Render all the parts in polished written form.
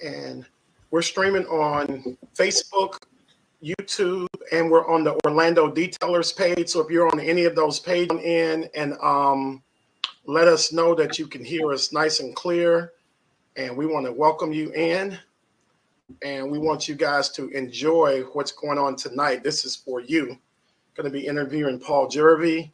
And we're streaming on Facebook, YouTube, and we're on the Orlando Detailers page. So if you're on any of those pages, in and let us know that you can hear us nice and clear. And we want to welcome you in. And we want you guys to enjoy what's going on tonight. This is for you. Going to be interviewing Paul Jervey,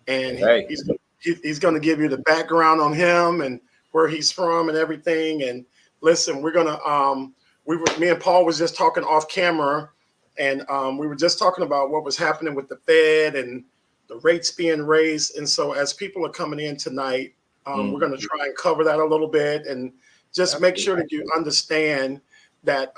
and he's going to give you the background on him and where he's from and everything. And listen, we're going to me and Paul was just talking off camera, and we were just talking about what was happening with the Fed and the rates being raised. And so as people are coming in tonight, we're going to try and cover that a little bit and just make sure that you understand that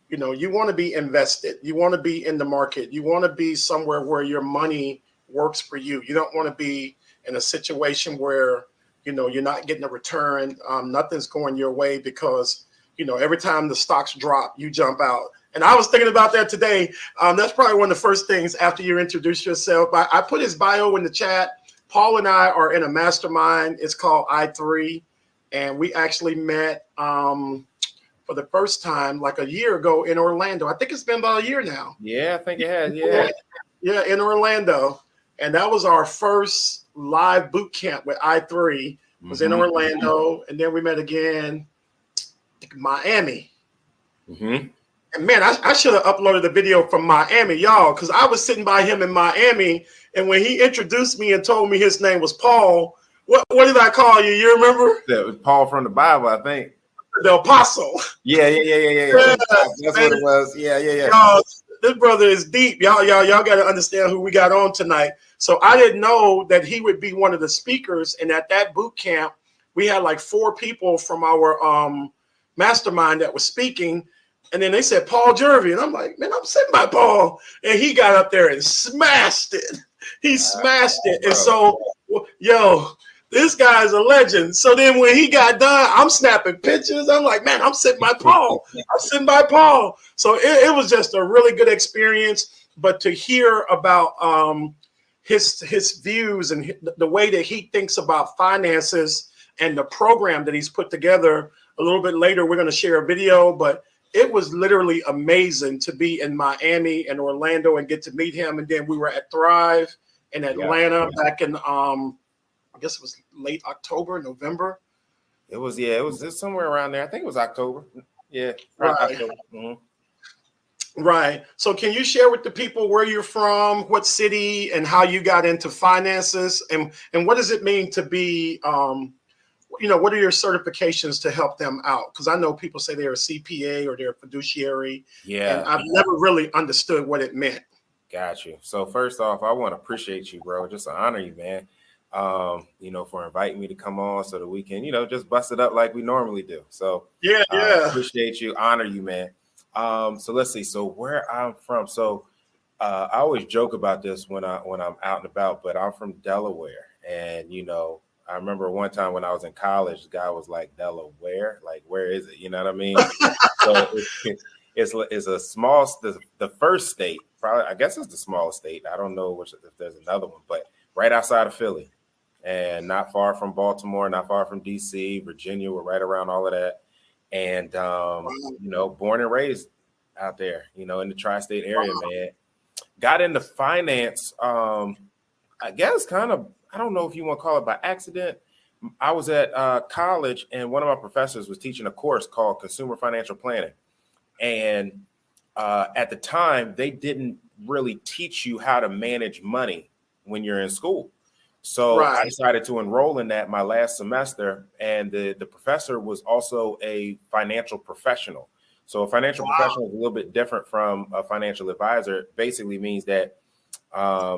you want to be invested. You want to be in the market. You want to be somewhere where your money works for you. You don't want to be in a situation where, you're not getting a return. Nothing's going your way because, every time the stocks drop, you jump out. And I was thinking about that today. That's probably one of the first things after you introduce yourself. I put his bio in the chat. Paul and I are in a mastermind. It's called I3. And we actually met for the first time like a year ago in Orlando. I think it's been about a year now. Yeah, I think it has. Yeah. Yeah, in Orlando. And that was our first live boot camp with I3. It was in Orlando. And then we met again in Miami. And man, I should have uploaded the video from Miami, y'all, because I was sitting by him in Miami. And when he introduced me and told me his name was Paul, what did I call you? You remember? That was Paul from the Bible, I think. The apostle. Yeah. That's what it was. Yeah. Y'all, this brother is deep. Y'all got to understand who we got on tonight. So I didn't know that he would be one of the speakers. And at that boot camp, we had like 4 people from our mastermind that was speaking. And then they said Paul Jervey, and I'm like, man, I'm sitting by Paul, and he got up there and smashed it. He smashed it, and so this guy's a legend. So then when he got done, I'm snapping pictures. I'm like, man, I'm sitting by Paul. I'm sitting by Paul. So it was just a really good experience. But to hear about his views and the way that he thinks about finances and the program that he's put together, a little bit later, we're going to share a video. But it was literally amazing to be in Miami and Orlando and get to meet him. And then we were at Thrive in Atlanta back in I guess it was late October, November. It was somewhere around there. I think it was October. Yeah. Right. October. Right. So can you share with the people where you're from, what city, and how you got into finances, and what does it mean to be, what are your certifications to help them out? Because I know people say they're a CPA or they're a fiduciary. Yeah. And I've never really understood what it meant. Got you. So first off, I want to appreciate you, bro. Just to honor you, man. For inviting me to come on so that we can, just bust it up like we normally do. So appreciate you, honor you, man. So let's see. So where I'm from. So I always joke about this when I'm out and about, but I'm from Delaware. And, I remember one time when I was in college, the guy was like, Delaware, like, where is it? You know what I mean? So it's a small, the first state, probably, I guess it's the smallest state. I don't know if there's another one, but right outside of Philly. And not far from Baltimore, not far from DC, Virginia, we're right around all of that. And, born and raised out there, in the tri-state area, man. Got into finance, I guess kind of, I don't know if you want to call it by accident. I was at college, and one of my professors was teaching a course called Consumer Financial Planning. And at the time, they didn't really teach you how to manage money when you're in school. So I decided to enroll in that my last semester, and the professor was also a financial professional. So a financial professional is a little bit different from a financial advisor. It basically means that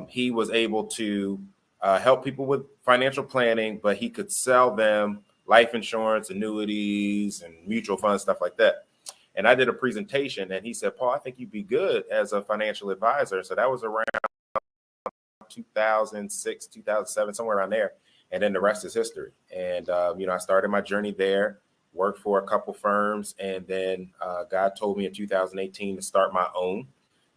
he was able to help people with financial planning, but he could sell them life insurance, annuities, and mutual funds, stuff like that. And I did a presentation, and he said, Paul, I think you'd be good as a financial advisor. So that was around 2006, 2007, somewhere around there. And then the rest is history. And, I started my journey there, worked for a couple firms. And then God told me in 2018 to start my own.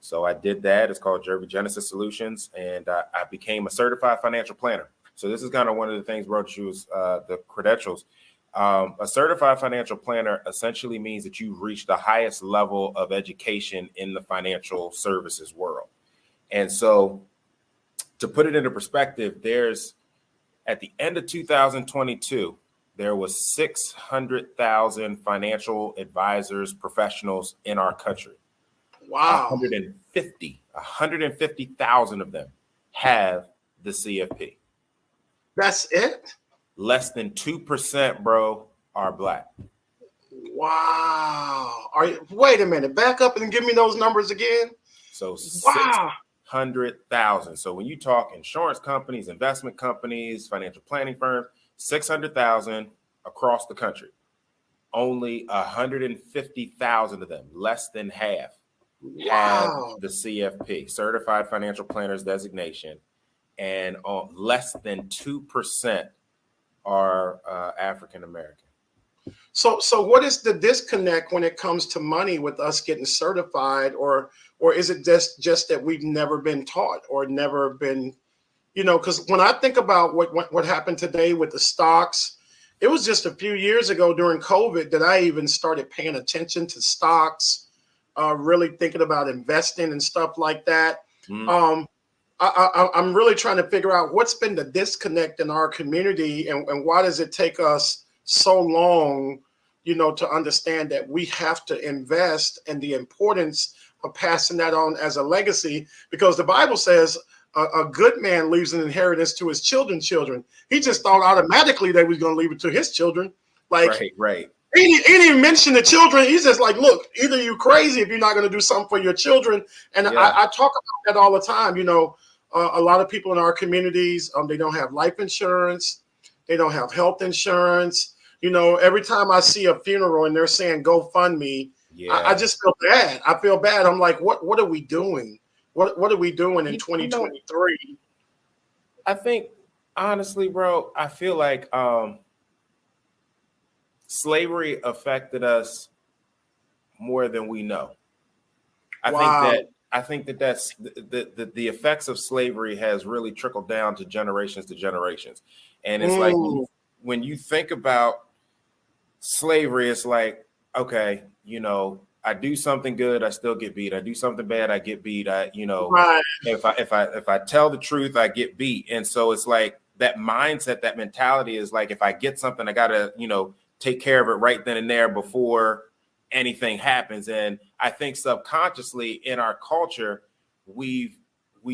So I did that. It's called Jervey Genesis Solutions. And I became a certified financial planner. So this is kind of one of the things, bro, that was the credentials. A certified financial planner essentially means that you've reached the highest level of education in the financial services world. And so to put it into perspective, at the end of 2022, there was 600,000 financial advisors, professionals in our country. Wow. 150,000 of them have the CFP. That's it? Less than 2%, bro, are Black. Wow. Wait a minute. Back up and give me those numbers again. So wow. 600,000. So when you talk insurance companies, investment companies, financial planning firms, 600,000 across the country. Only 150,000 of them, less than half, have the CFP, Certified Financial Planners designation, and less than 2% are African American. So what is the disconnect when it comes to money with us getting certified, or is it just that we've never been taught or never been, because when I think about what happened today with the stocks, it was just a few years ago during COVID that I even started paying attention to stocks, really thinking about investing and stuff like that. Mm. I'm really trying to figure out what's been the disconnect in our community, and why does it take us so long, to understand that we have to invest, and the importance of passing that on as a legacy, because the Bible says a good man leaves an inheritance to his children's children. He just thought automatically that he was going to leave it to his children. Like, right. He didn't even mention the children. He's just like, look, either you crazy if you're not going to do something for your children. And yeah. I talk about that all the time. A lot of people in our communities, they don't have life insurance. They don't have health insurance. Every time I see a funeral and they're saying GoFundMe, yeah. I just feel bad. I feel bad. I'm like, what are we doing? What are we doing in 2023? I think, honestly, bro, I feel like slavery affected us more than we know. I think that's the effects of slavery has really trickled down to generations. And it's like when you think about slavery, it's like, okay, I do something good, I still get beat. I do something bad, I get beat. Right. If I tell the truth, I get beat. And so it's like that mindset, that mentality is like, if I get something, I gotta, take care of it right then and there before anything happens. And I think subconsciously in our culture, we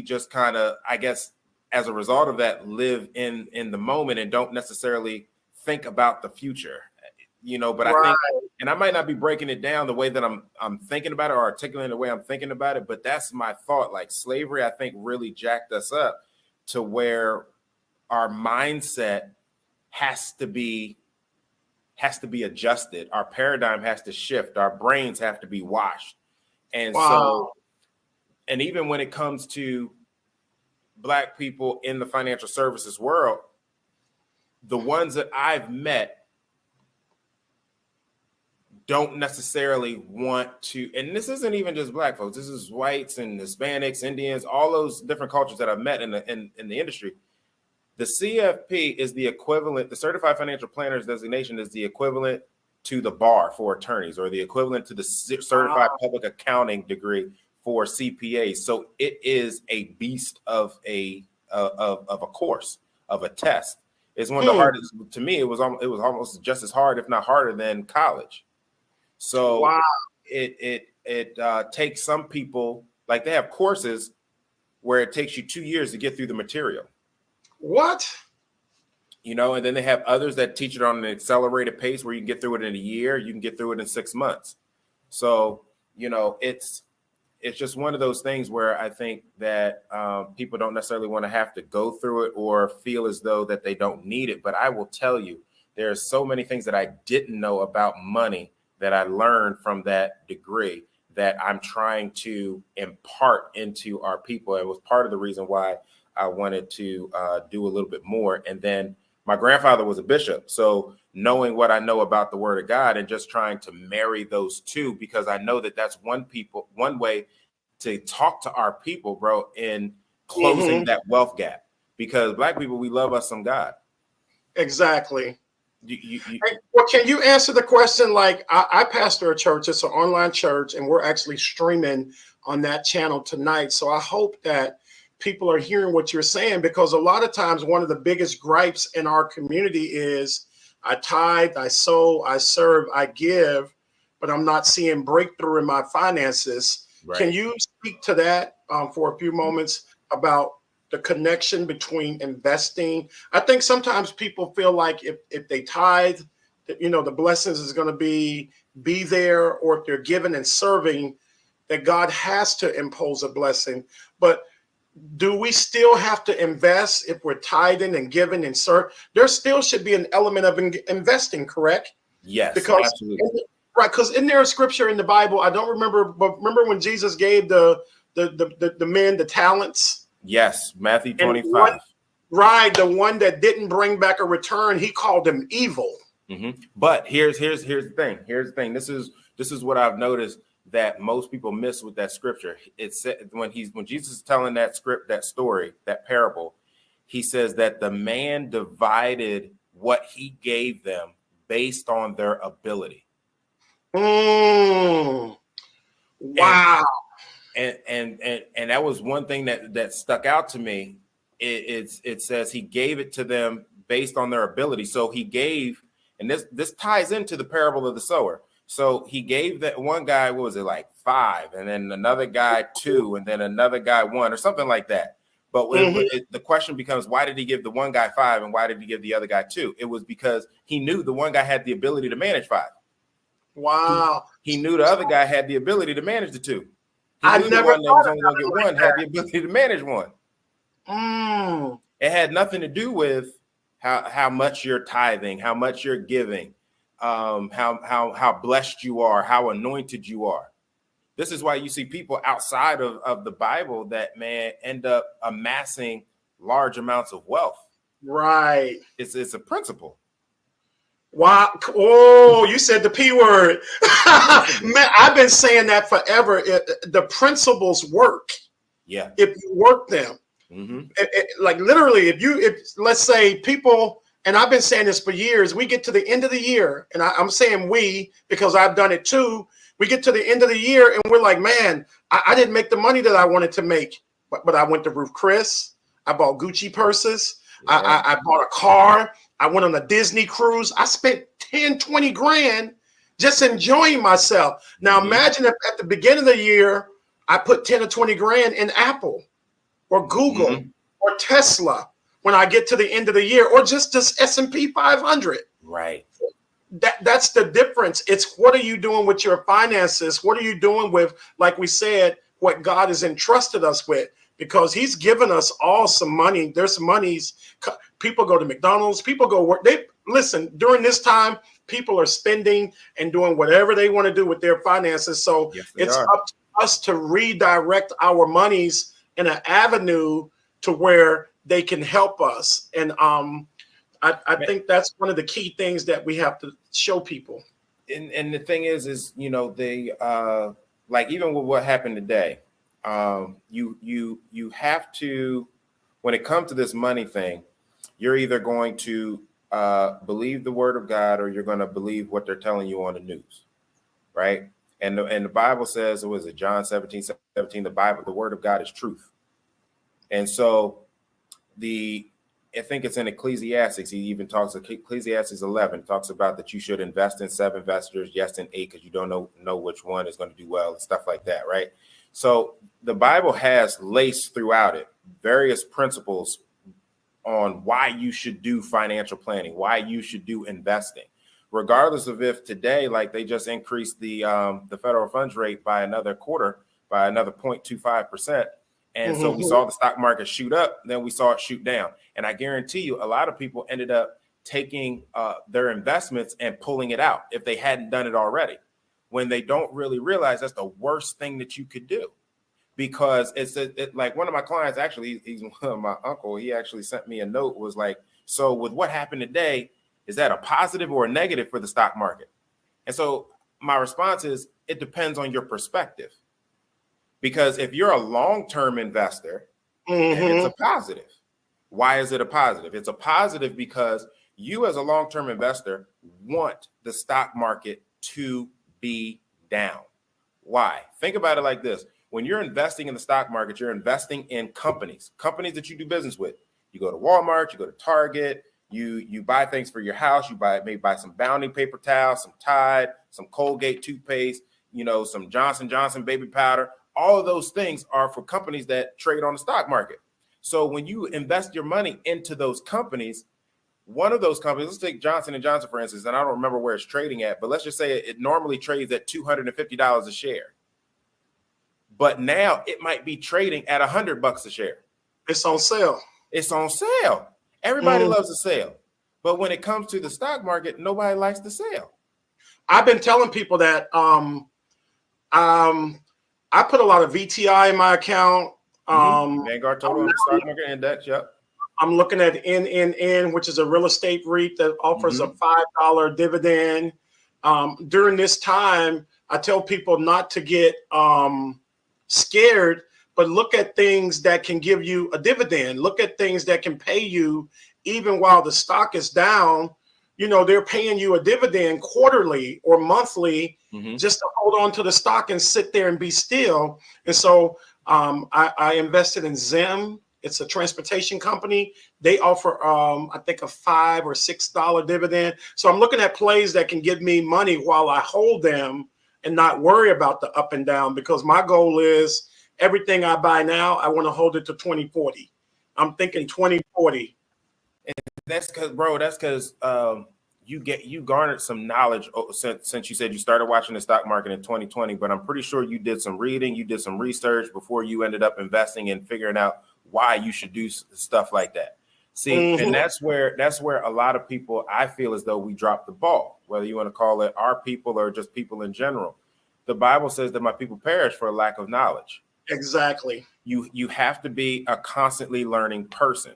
just kind of, I guess, as a result of that, live in the moment and don't necessarily think about the future. But right. I think, and I might not be breaking it down the way that I'm thinking about it or articulating the way I'm thinking about it, but that's my thought. Like slavery, I think really jacked us up to where our mindset has to be adjusted. Our paradigm has to shift. Our brains have to be washed. And so, and even when it comes to Black people in the financial services world, the ones that I've met don't necessarily want to, and this isn't even just Black folks, this is whites and Hispanics, Indians, all those different cultures that I've met in the industry. The CFP is the equivalent, the Certified Financial Planners designation is the equivalent to the bar for attorneys, or the equivalent to the Certified Public Accounting degree for CPAs. So it is a beast of a course, of a test. It's one of the hardest, to me, it was almost just as hard, if not harder, than college. So it takes some people, like they have courses where it takes you 2 years to get through the material. What? And then they have others that teach it on an accelerated pace where you can get through it in a year, you can get through it in 6 months. So, it's just one of those things where I think that people don't necessarily want to have to go through it or feel as though that they don't need it. But I will tell you, there are so many things that I didn't know about money that I learned from that degree that I'm trying to impart into our people. It was part of the reason why I wanted to do a little bit more. And then my grandfather was a bishop. So knowing what I know about the word of God and just trying to marry those two, because I know that that's one way to talk to our people, bro, in closing that wealth gap, because Black people, we love us some God. Exactly. Well, can you answer the question? Like, I pastor a church. It's an online church, and we're actually streaming on that channel tonight. So I hope that people are hearing what you're saying, because a lot of times one of the biggest gripes in our community is I tithe, I sow, I serve, I give, but I'm not seeing breakthrough in my finances. Right. Can you speak to that for a few moments about the connection between investing? I think sometimes people feel like if they tithe, that, you know, the blessings is going to be there, or if they're giving and serving, that God has to impose a blessing. But do we still have to invest if we're tithing and giving and serve? There still should be an element of investing, correct? Yes, because, absolutely. Right, because in there a scripture in the Bible, I don't remember, but remember when Jesus gave the men the talents? Yes, Matthew 25. The one that didn't bring back a return, he called him evil. Mm-hmm. But here's the thing. Here's the thing. This is what I've noticed that most people miss with that scripture. It said when Jesus is telling that story, that parable, he says that the man divided what he gave them based on their ability. Wow. And that was one thing that stuck out to me. It says he gave it to them based on their ability. So he gave, and this ties into the parable of the sower. So he gave that one guy, what was it, like 5, and then another guy 2, and then another guy 1, or something like that. But the question becomes, why did he give the one guy 5 and why did he give the other guy 2? It was because he knew the one guy had the ability to manage 5. Wow. He knew the other guy had the ability to manage the 2. I never the one that was only going to get 1 had the ability to manage 1. It had nothing to do with how much you're tithing, how much you're giving, how blessed you are, how anointed you are. This is why you see people outside of the Bible that, man, end up amassing large amounts of wealth. Right. It's a principle. Wow. Oh, you said the P word. Man, I've been saying that forever. The principles work. Yeah. If you work them. Like literally, if let's say people, and I've been saying this for years, we get to the end of the year, and I'm saying we, because I've done it too. We get to the end of the year and we're like, man, I didn't make the money that I wanted to make, but I went to Ruth Chris. I bought Gucci purses. Yeah. I bought a car. I went on a Disney cruise. I spent 10, 20 grand just enjoying myself. Now imagine if at the beginning of the year, I put 10 or 20 grand in Apple or Google or Tesla when I get to the end of the year, or just this S&P 500. Right. That's the difference. It's what are you doing with your finances? What are you doing with, like we said, what God has entrusted us with? Because he's given us all some money. There's monies. People go to McDonald's. People go work. Listen, during this time, people are spending and doing whatever they want to do with their finances. So it's up to us to redirect our monies in an avenue to where they can help us. And I think that's one of the key things that we have to show people. And the thing is, you know, they like, even with what happened today, you have to, when it comes to this money thing, you're either going to believe the word of God, or you're going to believe what they're telling you on the news, right? And the Bible says, it was John 17:17, the word of God is truth. And so I think it's in Ecclesiastes. He even talks, Ecclesiastes 11 talks about that you should invest in 7 investors, yes, in 8, because you don't know which one is going to do well and stuff like that, right? So the Bible has laced throughout it various principles on why you should do financial planning, why you should do investing, regardless of if today, like they just increased the federal funds rate by another 0.25%. And so we saw the stock market shoot up, then we saw it shoot down. And I guarantee you, a lot of people ended up taking their investments and pulling it out if they hadn't done it already, when they don't really realize that's the worst thing that you could do. Because it's like one of my clients, actually, he's one of my uncle, he actually sent me a note, was like, so with what happened today, is that a positive or a negative for the stock market? And so my response is, it depends on your perspective. Because if you're a long-term investor, then it's a positive. Why is it a positive? It's a positive because You as a long-term investor want the stock market to be down. Why? Think about it like this. When you're investing in the stock market, you're investing in companies that you do business with. You go to Walmart, you go to Target, you buy things for your house. You maybe buy some Bounty paper towels, some Tide, some Colgate toothpaste, some Johnson & Johnson baby powder. All of those things are for companies that trade on the stock market. So when you invest your money into those companies, one of those companies, let's take Johnson & Johnson, for instance, and I don't remember where it's trading at, but let's just say it normally trades at $250 a share. But now it might be trading at $100 a share. It's on sale. It's on sale. Everybody loves a sale. But when it comes to the stock market, nobody likes the sale. I've been telling people that I put a lot of VTI in my account. Vanguard Total Stock Market Index, yep. I'm looking at NNN, which is a real estate REIT that offers a $5 dividend. During this time, I tell people not to get scared, but look at things that can give you a dividend. Look at things that can pay you even while the stock is down. They're paying you a dividend quarterly or monthly just to hold on to the stock and sit there and be still. And so I invested in Zim. It's a transportation company. They offer, I think, a $5 or $6 dividend. So I'm looking at plays that can give me money while I hold them and not worry about the up and down, because my goal is everything I buy now, I want to hold it to 2040. I'm thinking 2040. And that's because you garnered some knowledge since you said you started watching the stock market in 2020, but I'm pretty sure you did some reading, you did some research before you ended up investing and figuring out why you should do stuff like that. See, and that's where a lot of people, I feel as though we dropped the ball, whether you want to call it our people or just people in general. The Bible says that my people perish for a lack of knowledge. Exactly. You have to be a constantly learning person.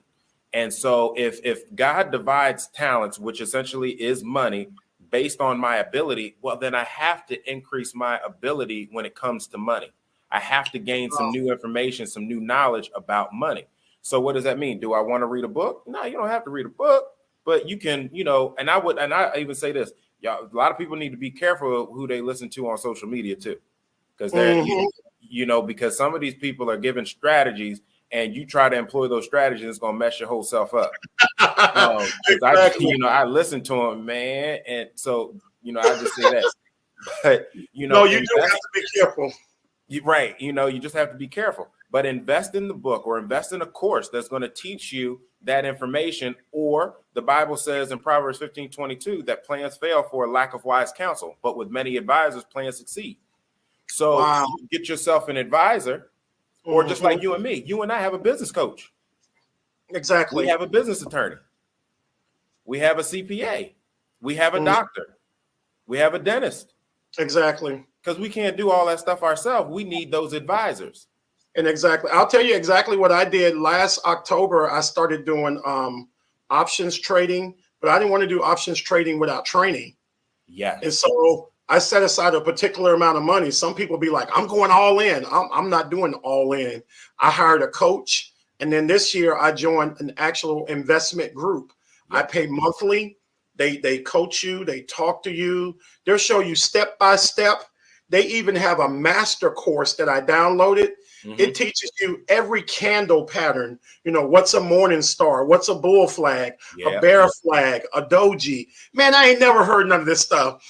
And so if God divides talents, which essentially is money, based on my ability, well, then I have to increase my ability when it comes to money. I have to gain some new information, some new knowledge about money. So what does that mean? Do I want to read a book? No, you don't have to read a book, but you can, and I even say this, y'all, a lot of people need to be careful who they listen to on social media too. Because because some of these people are giving strategies and you try to employ those strategies, it's going to mess your whole self up. Exactly. I listen to them, man. And so, I just say that, but, no, you do have to be careful. Right. You just have to be careful, but invest in the book or invest in a course that's going to teach you that information. Or the Bible says in Proverbs 15:22 that plans fail for a lack of wise counsel, but with many advisors, plans succeed. So get yourself an advisor, or just like you and me, you and I have a business coach. Exactly. We have a business attorney. We have a CPA. We have a doctor. We have a dentist. Exactly. Because we can't do all that stuff ourselves. We need those advisors. And I'll tell you exactly what I did last October. I started doing options trading, but I didn't want to do options trading without training. Yeah. And so I set aside a particular amount of money. Some people be like, I'm going all in. I'm not doing all in. I hired a coach. And then this year I joined an actual investment group. Yep. I pay monthly. They coach you. They talk to you. They'll show you step by step. They even have a master course that I downloaded. It teaches you every candle pattern. What's a morning star? What's a bull flag? A bear flag? A doji? Man, I ain't never heard none of this stuff.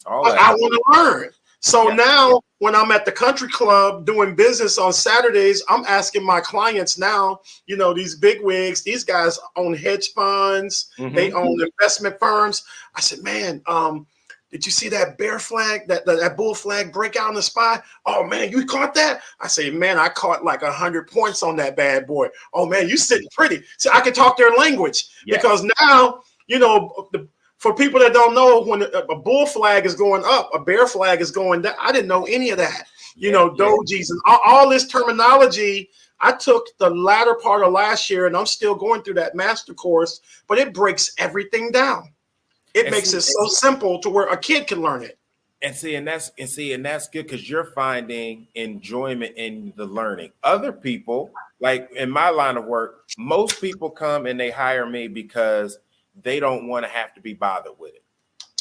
All that. I want to learn. So now when I'm at the country club doing business on Saturdays, I'm asking my clients now, these big wigs, these guys own hedge funds. They own investment firms. I said, man, did you see that bear flag, that bull flag break out in the SPY? Oh, man, you caught that? I say, man, I caught like 100 points on that bad boy. Oh, man, you sitting pretty. See, I can talk their language because now, for people that don't know, when a bull flag is going up, a bear flag is going down. I didn't know any of that. Dojis and all this terminology. I took the latter part of last year, and I'm still going through that master course, but it breaks everything down. It makes it so simple to where a kid can learn it. And that's good because you're finding enjoyment in the learning. Other people, like in my line of work, most people come and they hire me because they don't want to have to be bothered with it.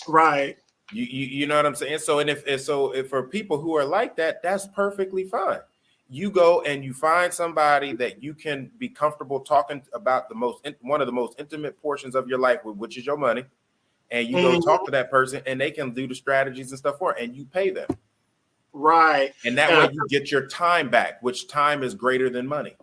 Right. You know what I'm saying? So, if for people who are like that, that's perfectly fine. You go and you find somebody that you can be comfortable talking about one of the most intimate portions of your life, which is your money. And you go talk to that person and they can do the strategies and stuff for it, and you pay them. Right. And that way you get your time back, which time is greater than money.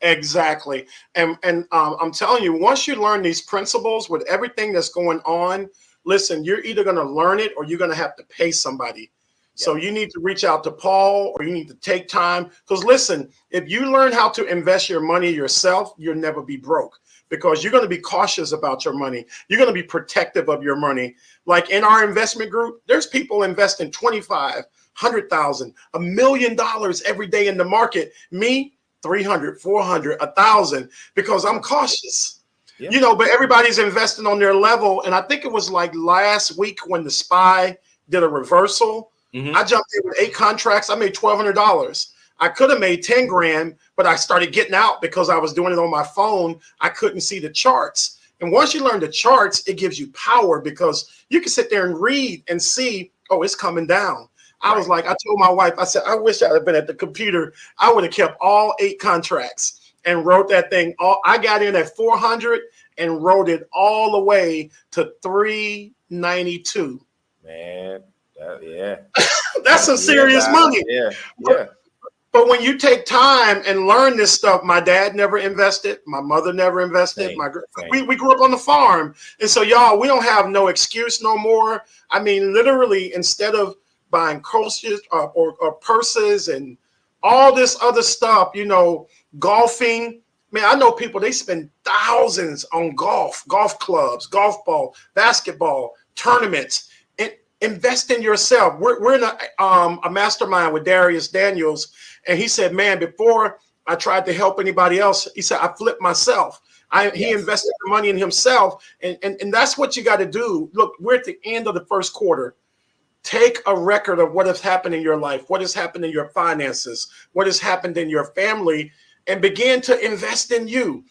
Exactly. And I'm telling you, once you learn these principles with everything that's going on, listen, you're either going to learn it or you're going to have to pay somebody. So you need to reach out to Paul, or you need to take time. Because listen, if you learn how to invest your money yourself, you'll never be broke, because you're going to be cautious about your money. You're going to be protective of your money. Like in our investment group, there's people investing $25,000, $100,000, $1 million every day in the market. Me, 300, 400, 1,000, because I'm cautious. Yeah. You know, but everybody's investing on their level. And I think it was like last week when the SPY did a reversal. I jumped in with 8 contracts. I made $1,200. I could have made 10 grand, but I started getting out because I was doing it on my phone. I couldn't see the charts. And once you learn the charts, it gives you power, because you can sit there and read and see, oh, it's coming down. I was like, I told my wife, I said, I wish I'd have been at the computer. I would have kept all 8 contracts and wrote that thing. I got in at 400 and wrote it all the way to 392. Man. Yeah, that's some serious money. Yeah. But when you take time and learn this stuff, my dad never invested, my mother never invested. We grew up on the farm, and so y'all, we don't have no excuse no more. I mean, literally, instead of buying coaches or purses and all this other stuff, you know, golfing. Man, I know people, they spend thousands on golf clubs, golf ball, basketball, tournaments. Invest in yourself. We're in a mastermind with Darius Daniels, and he said, man, before I tried to help anybody else, he said, I flipped myself. He invested the money in himself, and that's what you got to do. Look, we're at the end of the first quarter. Take a record of what has happened in your life, what has happened in your finances, what has happened in your family, and begin to invest in you.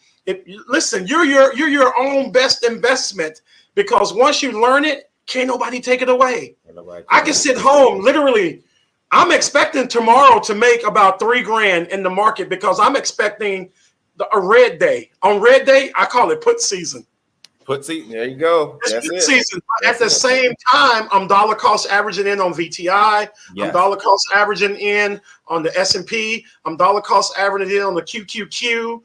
Listen, you're your own best investment, because once you learn it, can't nobody take it away. I can sit home, literally. I'm expecting tomorrow to make about $3 grand in the market, because I'm expecting a red day. On red day, I call it put season. Put season, there you go. That's put season. At the same time, I'm dollar cost averaging in on VTI. Yes. I'm dollar cost averaging in on the S&P. I'm dollar cost averaging in on the QQQ.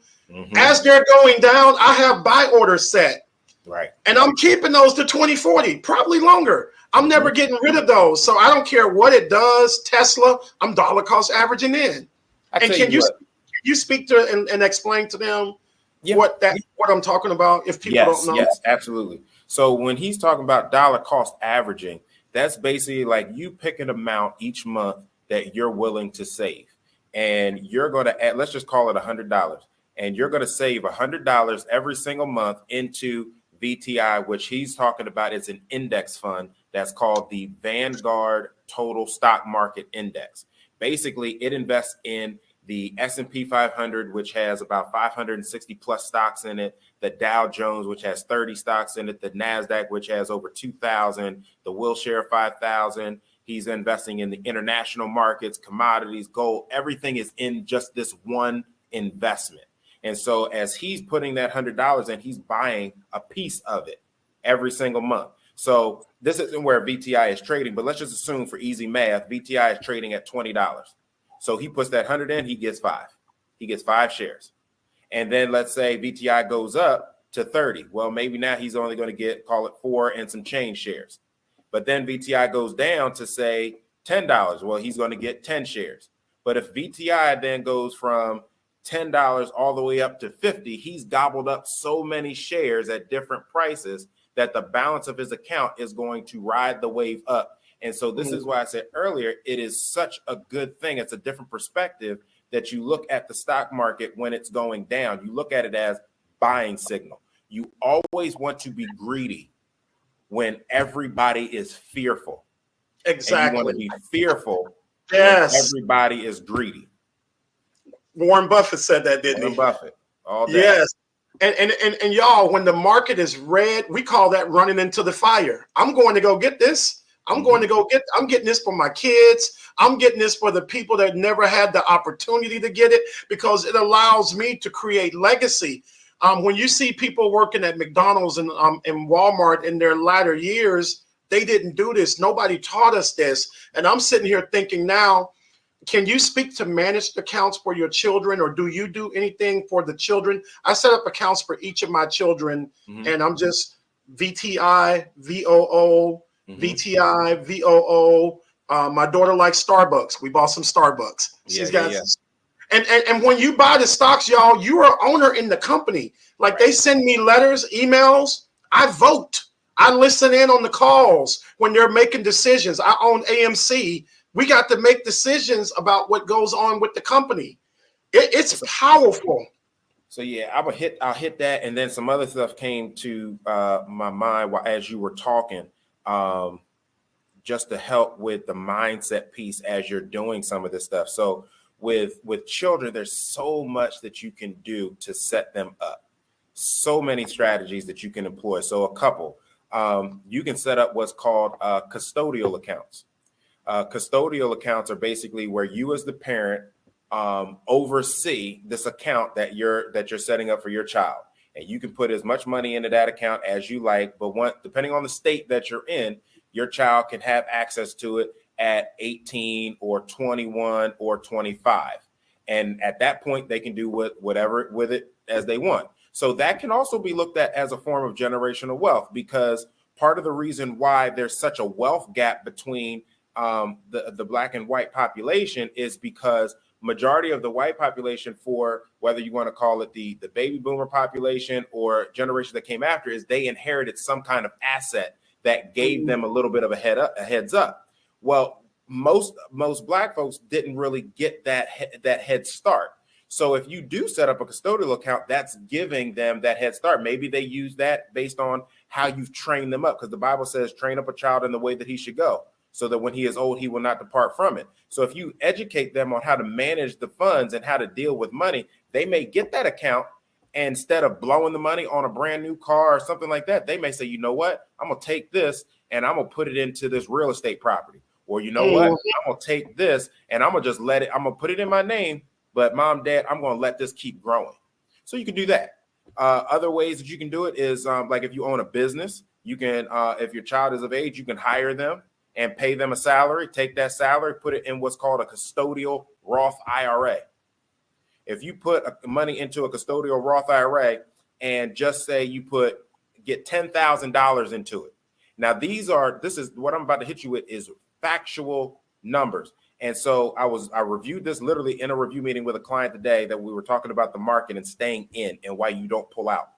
As they're going down, I have buy orders set. Right. And I'm keeping those to 2040, probably longer. I'm never getting rid of those. So I don't care what it does. Tesla, I'm dollar cost averaging in. And can you speak to and explain to them what I'm talking about, if people don't know? Yes, absolutely. So when he's talking about dollar cost averaging, that's basically like you pick an amount each month that you're willing to save. And you're going to add, let's just call it $100. And you're going to save $100 every single month into VTI, which he's talking about is an index fund that's called the Vanguard Total Stock Market Index. Basically, it invests in the S&P 500, which has about 560 plus stocks in it, the Dow Jones, which has 30 stocks in it, the NASDAQ, which has over 2,000, the Wilshire 5,000. He's investing in the international markets, commodities, gold. Everything is in just this one investment. And so as he's putting that $100 in, he's buying a piece of it every single month. So this isn't where VTI is trading, but let's just assume for easy math, VTI is trading at $20. So he puts that 100 in, he gets 5. He gets 5 shares. And then let's say VTI goes up to 30. Well, maybe now he's only going to get, call it 4 and some change shares. But then VTI goes down to say $10. Well, he's going to get 10 shares. But if VTI then goes from $10 all the way up to 50, he's gobbled up so many shares at different prices that the balance of his account is going to ride the wave up. And so this is why I said earlier, it is such a good thing. It's a different perspective that you look at the stock market when it's going down. You look at it as buying signal. You always want to be greedy when everybody is fearful. Exactly. And you want to be fearful when everybody is greedy. Warren Buffett said that, didn't he? Warren Buffett, all day. Yes. And y'all, when the market is red, we call that running into the fire. I'm going to go get this. I'm getting this for my kids. I'm getting this for the people that never had the opportunity to get it, because it allows me to create legacy. When you see people working at McDonald's and Walmart in their latter years, they didn't do this. Nobody taught us this. And I'm sitting here thinking now, can you speak to managed accounts for your children, or do you do anything for the children? I set up accounts for each of my children, and I'm just VTI, VOO, VTI, VOO. My daughter likes Starbucks. We bought some Starbucks. She's got. And when you buy the stocks, y'all, you are owner in the company. Like they send me letters, emails. I vote. I listen in on the calls when they're making decisions. I own AMC. We got to make decisions about what goes on with the company. It's powerful. So yeah, I'll hit that, and then some other stuff came to my mind as you were talking, just to help with the mindset piece as you're doing some of this stuff. So with children, there's so much that you can do to set them up. So many strategies that you can employ. So a couple, you can set up what's called custodial accounts. Custodial accounts are basically where you as the parent oversee this account that you're setting up for your child, and you can put as much money into that account as you like. But depending on the state that you're in, your child can have access to it at 18 or 21 or 25, and at that point they can do whatever with it as they want. So that can also be looked at as a form of generational wealth, because part of the reason why there's such a wealth gap between the black and white population is because majority of the white population, for whether you want to call it the baby boomer population or generation that came after, is they inherited some kind of asset that gave them a little bit of a heads up. Well, most black folks didn't really get that head start. So if you do set up a custodial account, that's giving them that head start. Maybe they use that based on how you've trained them up, because the Bible says, train up a child in the way that he should go, so that when he is old, he will not depart from it. So if you educate them on how to manage the funds and how to deal with money, they may get that account, and instead of blowing the money on a brand new car or something like that, they may say, you know what, I'm going to take this and I'm going to put it into this real estate property. Or you know what, I'm going to take this and I'm going to just let it, I'm going to put it in my name, but mom, dad, I'm going to let this keep growing. So you can do that. Other ways that you can do it is like if you own a business, you can, if your child is of age, you can hire them and pay them a salary, take that salary, put it in what's called a custodial Roth IRA. If you put money into a custodial Roth IRA and just say you get $10,000 into it. Now, this is what I'm about to hit you with is factual numbers. And so I reviewed this literally in a review meeting with a client today, that we were talking about the market and staying in and why you don't pull out.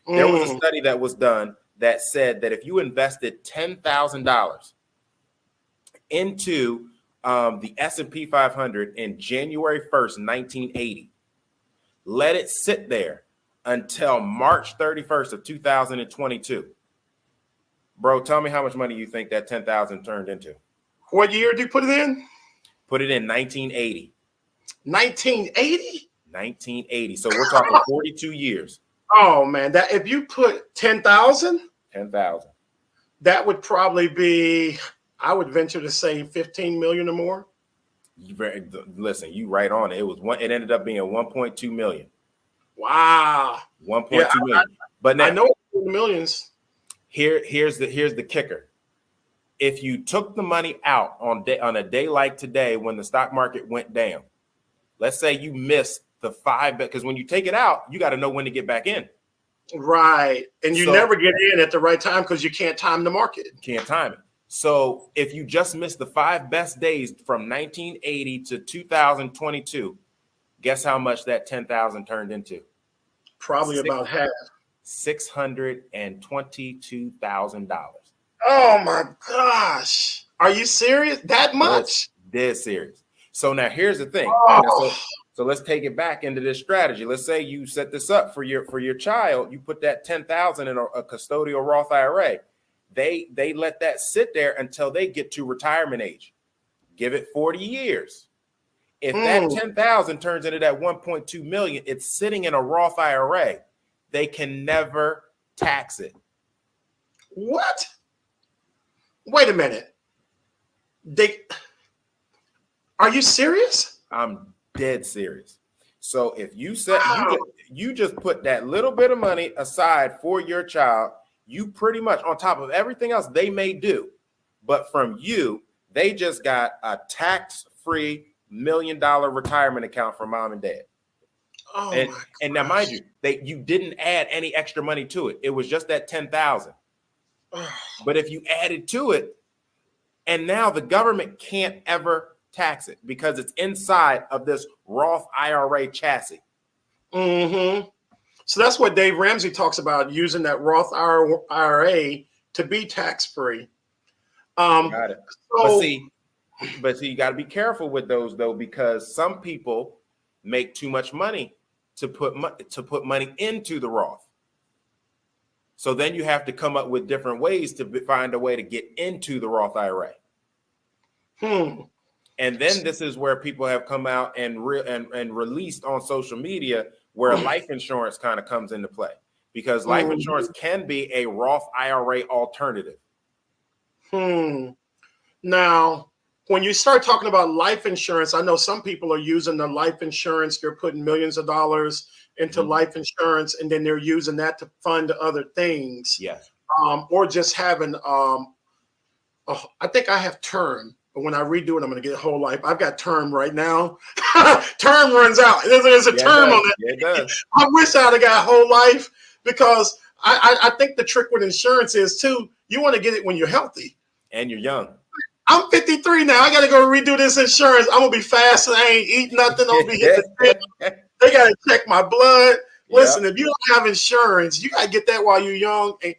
There was a study that was done that said that if you invested $10,000 into the S&P 500 in January 1st, 1980, let it sit there until March 31st of 2022. Bro, tell me how much money you think that 10,000 turned into. What year did you put it in? Put it in 1980. 1980? 1980. So we're talking 42 years. Oh man, that if you put 10,000, that would probably be, I would venture to say 15 million or more. Listen, you right on it. It ended up being 1.2 million. Wow. 1.2 million. But now, I know it's in the millions. Here's the kicker. If you took the money out on a day like today when the stock market went down, let's say you missed the 5 bet, because when you take it out, you got to know when to get back in. Right. And you never get in at the right time because you can't time the market. Can't time it. So if you just missed the 5 best days from 1980 to 2022, guess how much that 10,000 turned into? Probably about half. $622,000. Oh my gosh. Are you serious? That much? Dead serious. So now here's the thing. So let's take it back into this strategy. Let's say you set this up for your child. You put that 10,000 in a custodial Roth IRA. They let that sit there until they get to retirement age. Give it 40 years. If that 10,000 turns into that 1.2 million, it's sitting in a Roth IRA. they can never tax it. What? Wait a minute. Are you serious? I'm dead serious. So if you said you just put that little bit of money aside for your child, you pretty much, on top of everything else they may do, but from you, they just got a tax-free $1 million retirement account for mom and dad. Oh, and now, mind you, you didn't add any extra money to it. It was just that $10,000. But if you added to it, and now the government can't ever tax it because it's inside of this Roth IRA chassis. Mm-hmm. So that's what Dave Ramsey talks about, using that Roth IRA to be tax-free. Got it. But see, you got to be careful with those, though, because some people make too much money to put money into the Roth. So then you have to come up with different ways to find a way to get into the Roth IRA. And then this is where people have come out and released on social media where life insurance kind of comes into play, because life insurance can be a Roth IRA alternative. Now, when you start talking about life insurance, I know some people are using the life insurance. They're putting millions of dollars into life insurance, and then they're using that to fund other things. Yes. Or just having, I think I have term, but when I redo it, I'm going to get whole life. I've got term right now. Term runs out. There's a term on that. It does. I wish I'd have got whole life, because I think the trick with insurance is too, you want to get it when you're healthy. And you're young. I'm 53 now. I got to go redo this insurance. I'm going to be fast and I ain't eat nothing. I'll be hitting the gym. They got to check my blood. Listen, if you don't have insurance, you got to get that while you're young. And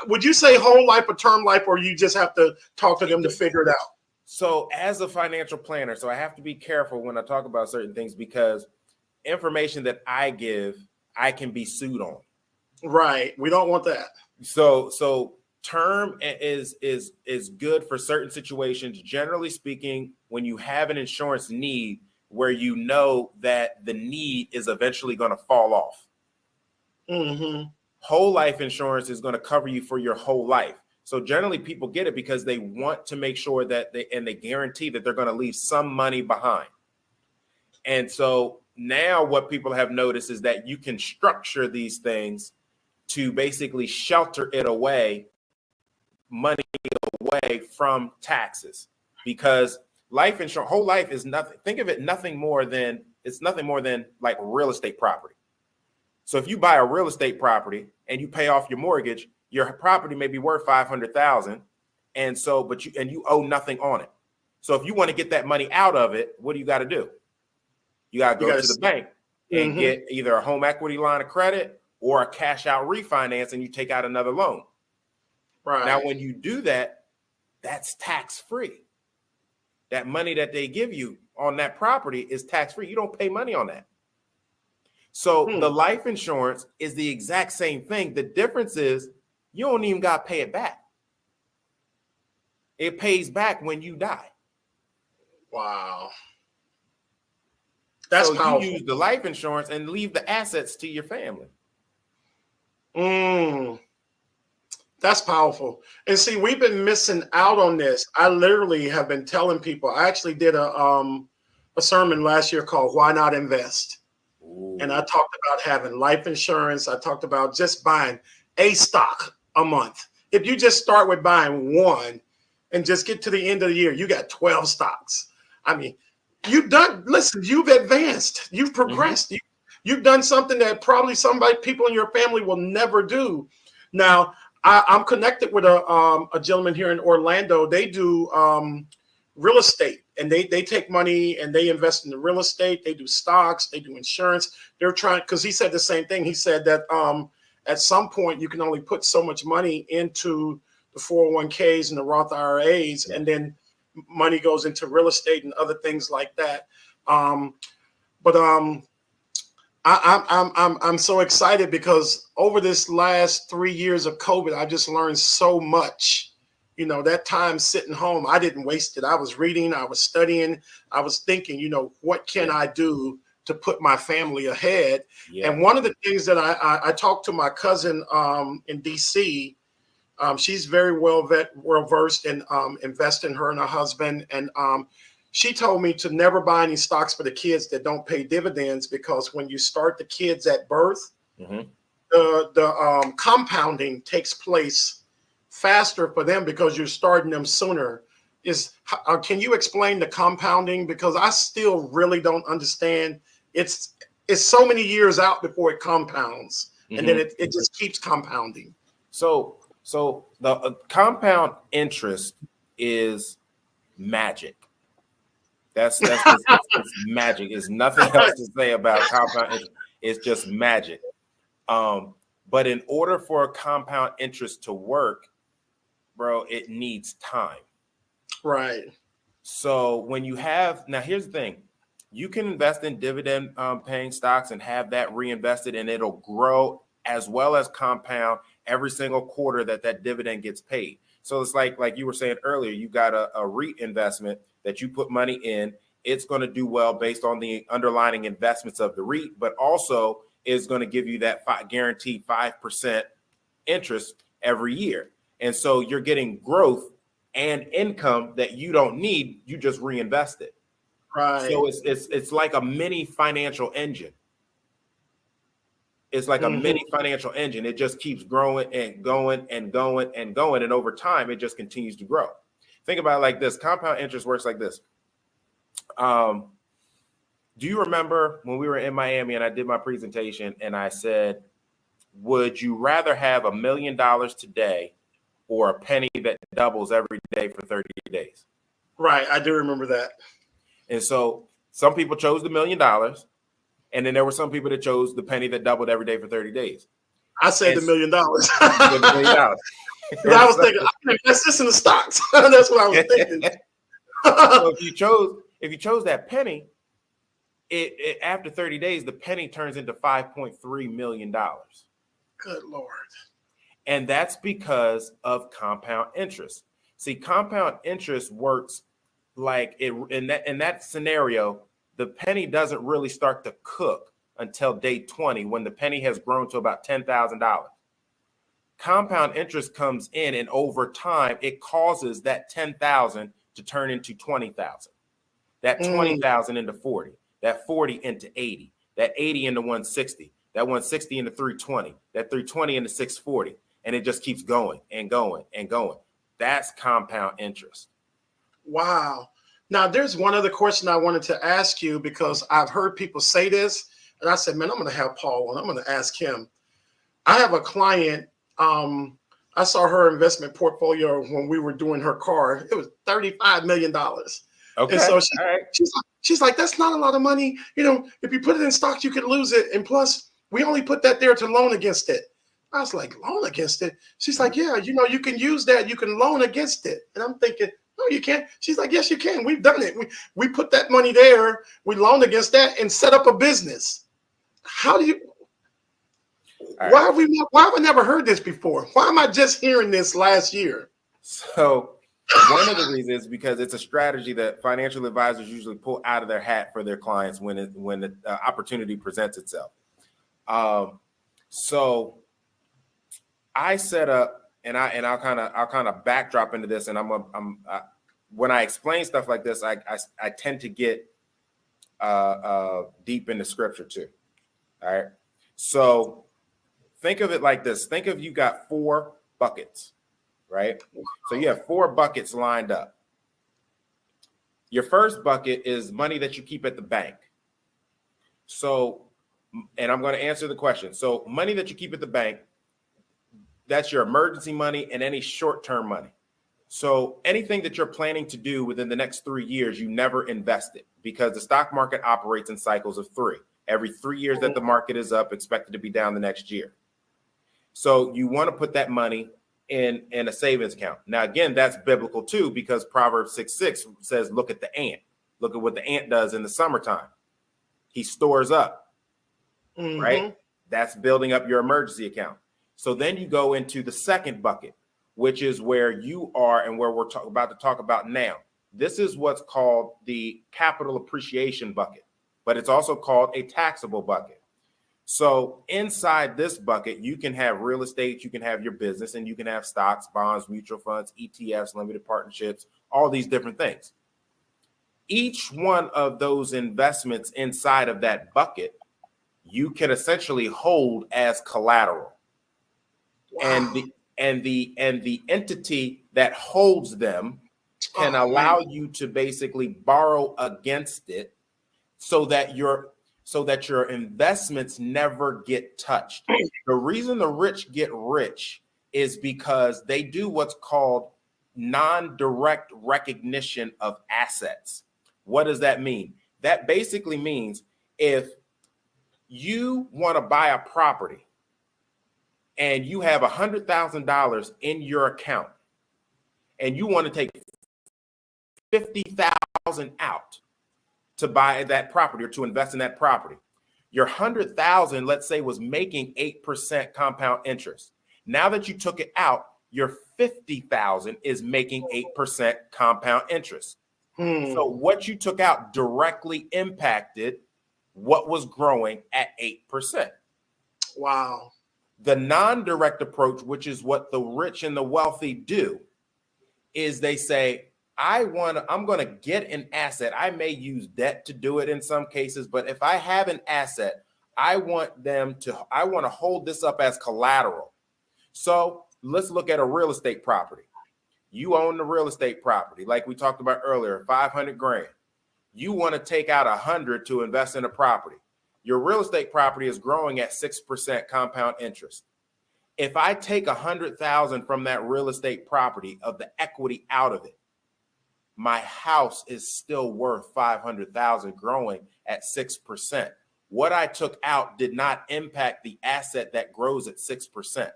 would you say whole life or term life, or you just have to talk to them to figure it out? So as a financial planner, so I have to be careful when I talk about certain things, because information that I give, I can be sued on. Right. We don't want that. So term is good for certain situations. Generally speaking, when you have an insurance need where you know that the need is eventually going to fall off. Whole life insurance is going to cover you for your whole life. So generally people get it because they want to make sure that they guarantee that they're going to leave some money behind. And so now what people have noticed is that you can structure these things to basically shelter it away, money away from taxes, because life insurance, whole life is nothing. Think of it nothing more than like real estate property. So if you buy a real estate property and you pay off your mortgage, your property may be worth $500,000, and so but you owe nothing on it. So if you want to get that money out of it, what do you got to do? You got to go to the bank and get either a home equity line of credit or a cash out refinance, and you take out another loan. Right. Now, when you do that, that's tax free. That money that they give you on that property is tax free. You don't pay money on that. So the life insurance is the exact same thing. The difference is you don't even got to pay it back. It pays back when you die. Wow. That's powerful. You use the life insurance and leave the assets to your family. That's powerful. And see, we've been missing out on this. I literally have been telling people. I actually did a sermon last year called "Why Not Invest?" And I talked about having life insurance. I talked about just buying a stock a month. If you just start with buying one and just get to the end of the year, you got 12 stocks. I mean, you've advanced, you've progressed. You've done something that probably people in your family will never do. Now, I'm connected with a gentleman here in Orlando. They do real estate, and they take money and they invest in the real estate. They do stocks, they do insurance. They're trying, because he said the same thing. He said that at some point you can only put so much money into the 401ks and the Roth IRAs, and then money goes into real estate and other things like that. I'm so excited because over this last 3 years of COVID, I just learned so much. You know, that time sitting home, I didn't waste it. I was reading, I was studying, I was thinking, what can I do to put my family ahead. Yeah. And one of the things that I talked to my cousin in DC. She's very well versed in investing, her and her husband. And she told me to never buy any stocks for the kids that don't pay dividends, because when you start the kids at birth, the compounding takes place faster for them because you're starting them sooner. Can you explain the compounding? Because I still really don't understand. It's so many years out before it compounds, and then it just keeps compounding. So the compound interest is magic. That's magic. There's nothing else to say about compound interest. It's just magic. But in order for a compound interest to work, bro, it needs time. Right. So when you have, now here's the thing, you can invest in dividend paying stocks and have that reinvested, and it'll grow as well as compound every single quarter that dividend gets paid. So it's like you were saying earlier, you got a REIT investment that you put money in. It's going to do well based on the underlying investments of the REIT, but also is going to give you that guaranteed 5% interest every year. And so you're getting growth and income that you don't need. You just reinvest it. Right. So it's like a mini financial engine. It's like a mini financial engine. It just keeps growing and going and going and going. And over time, it just continues to grow. Think about it like this. Compound interest works like this. Do you remember when we were in Miami and I did my presentation and I said, would you rather have $1 million today or a penny that doubles every day for 30 days? Right. I do remember that. And so some people chose the $1 million. And then there were some people that chose the penny that doubled every day for 30 days. I said the $1 million. $1 million. I was thinking, I can invest this in the stocks. That's what I was thinking. So if you chose that penny, it after 30 days, the penny turns into $5.3 million. Good Lord. And that's because of compound interest. See, compound interest works like in that scenario. The penny doesn't really start to cook until day 20, when the penny has grown to about $10,000. Compound interest comes in, and over time, it causes that 10,000 to turn into 20,000, that 20,000 into 40, that 40 into 80, that 80 into 160, that 160 into 320, that 320 into 640, and it just keeps going and going and going. That's compound interest. Wow. Now, there's one other question I wanted to ask you, because I've heard people say this, and I said, man, I'm going to have Paul on. I'm going to ask him. I have a client. I saw her investment portfolio when we were doing her car. It was $35 million. Okay. And so she's like, that's not a lot of money. You know, if you put it in stocks, you could lose it. And plus, we only put that there to loan against it. I was like, loan against it? She's like, yeah, you know, you can use that. You can loan against it. And I'm thinking, no, you can't. She's like, yes, you can. We've done it. We put that money there. We loan against that and set up a business. How do you? Why have we never heard this before? Why am I just hearing this last year? So one of the reasons is because it's a strategy that financial advisors usually pull out of their hat for their clients when the opportunity presents itself. So I set up, and I'll kind of backdrop into this, and when I explain stuff like this, I tend to get deep into scripture too. All right. So think of it like this. Think of, you got 4 buckets, right? So you have 4 buckets lined up. Your first bucket is money that you keep at the bank. So, and I'm going to answer the question. So money that you keep at the bank, that's your emergency money and any short-term money. So anything that you're planning to do within the next 3 years, you never invest it, because the stock market operates in cycles of 3. Every 3 years that the market is up, expected to be down the next year. So you want to put that money in a savings account. Now, again, that's biblical too, because Proverbs 6:6 says, look at the ant. Look at what the ant does in the summertime. He stores up, right? That's building up your emergency account. So then you go into the second bucket, which is where you are and where we're about to talk about now. This is what's called the capital appreciation bucket. but it's also called a taxable bucket. So inside this bucket, you can have real estate, you can have your business, and you can have stocks, bonds, mutual funds, ETFs, limited partnerships, all these different things. Each one of those investments inside of that bucket, you can essentially hold as collateral. Wow. And the entity that holds them can allow you to basically borrow against it so that your investments never get touched. The reason the rich get rich is because they do what's called non-direct recognition of assets. What does that mean? That basically means if you want to buy a property and you have $100,000 in your account and you want to take $50,000 out to buy that property or to invest in that property, your $100,000, let's say, was making 8% compound interest. Now that you took it out, your $50,000 is making 8% compound interest. So what you took out directly impacted what was growing at 8%. Wow. The non-direct approach, which is what the rich and the wealthy do, is they say, I'm going to get an asset. I may use debt to do it in some cases, but if I have an asset, I want to hold this up as collateral. So let's look at a real estate property. You own the real estate property, like we talked about earlier, 500 grand. You want to take out 100 to invest in a property. Your real estate property is growing at 6% compound interest. If I take 100,000 from that real estate property of the equity out of it, my house is still worth 500,000, growing at 6%. What I took out did not impact the asset that grows at 6%.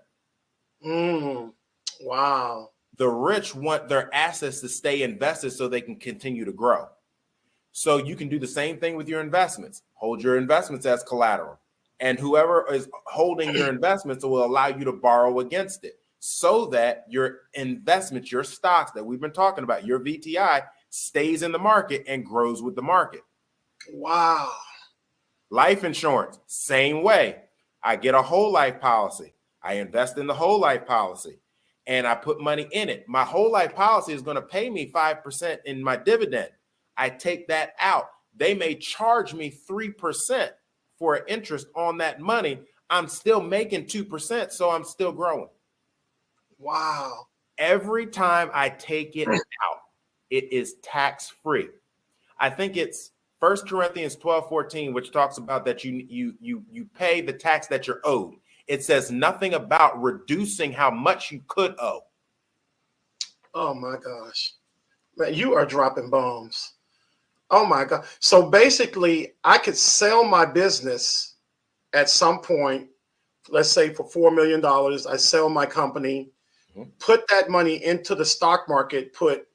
Wow. The rich want their assets to stay invested so they can continue to grow. So you can do the same thing with your investments. Hold your investments as collateral. And whoever is holding your investments will allow you to borrow against it so that your investments, your stocks that we've been talking about, your VTI, stays in the market and grows with the market. Wow. Life insurance, same way. I get a whole life policy. I invest in the whole life policy and I put money in it. My whole life policy is going to pay me 5% in my dividend. I take that out. They may charge me 3% for interest on that money. I'm still making 2%, so I'm still growing. Wow. Every time I take it out, it is tax-free. I think it's 1 Corinthians 12:14, which talks about that you pay the tax that you're owed. It says nothing about reducing how much you could owe. Oh my gosh. Man, you are dropping bombs. Oh my God. So basically, I could sell my business at some point, let's say for $4 million. I sell my company, put that money into the stock market, put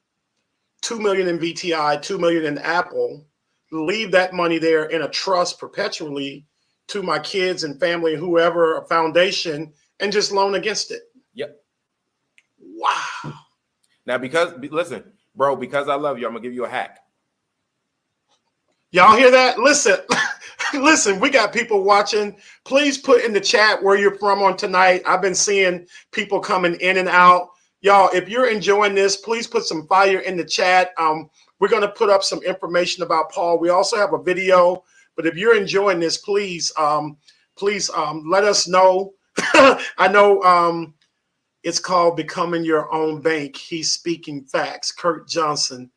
$2 million in VTI, $2 million in Apple, leave that money there in a trust perpetually to my kids and family, whoever, a foundation, and just loan against it. Yep. Wow. Now, because I love you, I'm gonna give you a hack. Y'all hear that? Listen, listen, we got people watching. Please put in the chat where you're from on tonight. I've been seeing people coming in and out. Y'all, if you're enjoying this, please put some fire in the chat. We're going to put up some information about Paul. We also have a video, but if you're enjoying this, please let us know. I know it's called Becoming Your Own Bank. He's speaking facts. Kurt Johnson.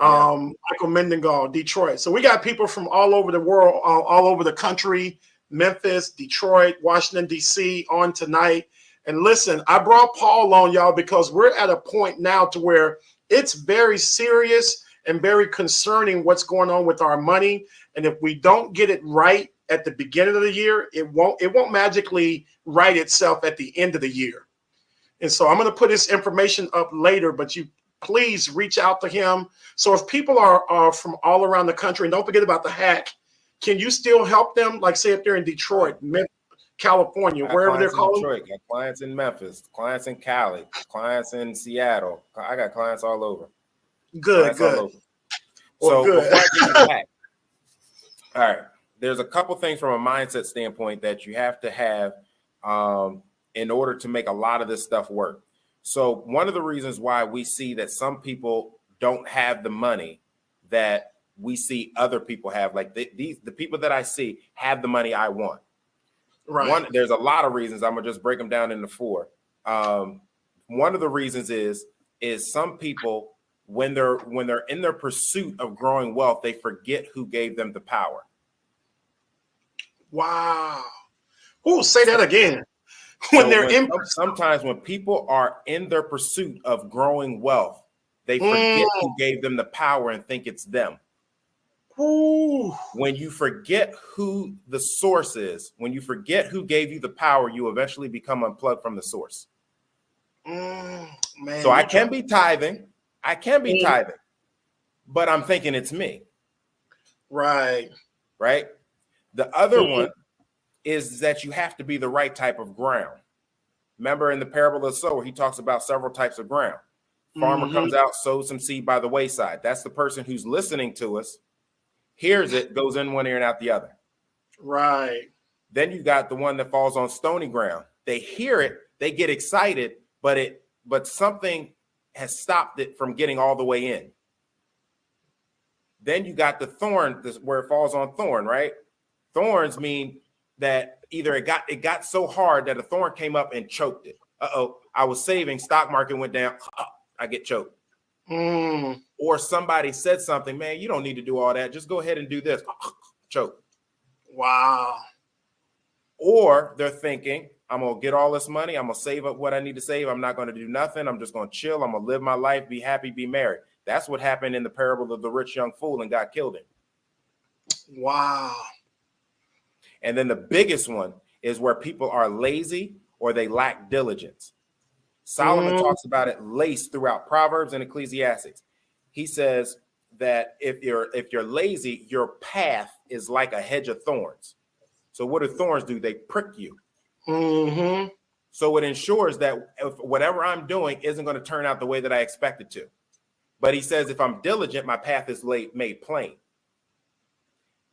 Michael Mendengal, Detroit. So we got people from all over the world, all over the country, Memphis, Detroit, Washington, D.C. on tonight. And listen, I brought Paul on, y'all, because we're at a point now to where it's very serious and very concerning what's going on with our money. And if we don't get it right at the beginning of the year, it won't magically right itself at the end of the year. And so I'm going to put this information up later, but you please reach out to him. So if people are from all around the country, and don't forget about the hack, can you still help them? Like say if they're in Detroit, California, wherever they're calling. Detroit, got clients in Memphis, clients in Cali, clients in Seattle. I got clients all over. Good, good. So before I get you back, All right. There's a couple things from a mindset standpoint that you have to have in order to make a lot of this stuff work. So one of the reasons why we see that some people don't have the money that we see other people have, like the people that I see have the money I want. Right. There's a lot of reasons. I'm gonna just break them down into four. One of the reasons is some people, when they're in their pursuit of growing wealth, they forget who gave them the power. Wow. Ooh, say that again. Sometimes when people are in their pursuit of growing wealth, they forget who gave them the power and think it's them. Ooh. When you forget who the source is, when you forget who gave you the power, you eventually become unplugged from the source. Man, so I can be tithing. But I'm thinking it's me. Right. Right. The other one is that you have to be the right type of ground. Remember in the parable of the sower, he talks about several types of ground. Farmer comes out, sows some seed by the wayside. That's the person who's listening to us, hears it, goes in one ear and out the other. Right. Then you got the one that falls on stony ground. They hear it, they get excited, but something has stopped it from getting all the way in. Then you got the thorn, where it falls on thorn, right? Thorns mean that either it got so hard that a thorn came up and choked it. I was saving, stock market went down, I get choked. Or somebody said something, man, you don't need to do all that. Just go ahead and do this. Choke. Wow. Or they're thinking, I'm going to get all this money. I'm going to save up what I need to save. I'm not going to do nothing. I'm just going to chill. I'm going to live my life, be happy, be married. That's what happened in the parable of the rich young fool and got killed in. Wow. And then the biggest one is where people are lazy or they lack diligence. Solomon talks about it laced throughout Proverbs and Ecclesiastes. He says that if you're lazy, your path is like a hedge of thorns. So what do thorns do? They prick you. So it ensures that if whatever I'm doing isn't going to turn out the way that I expect it to. But he says if I'm diligent, my path is made plain.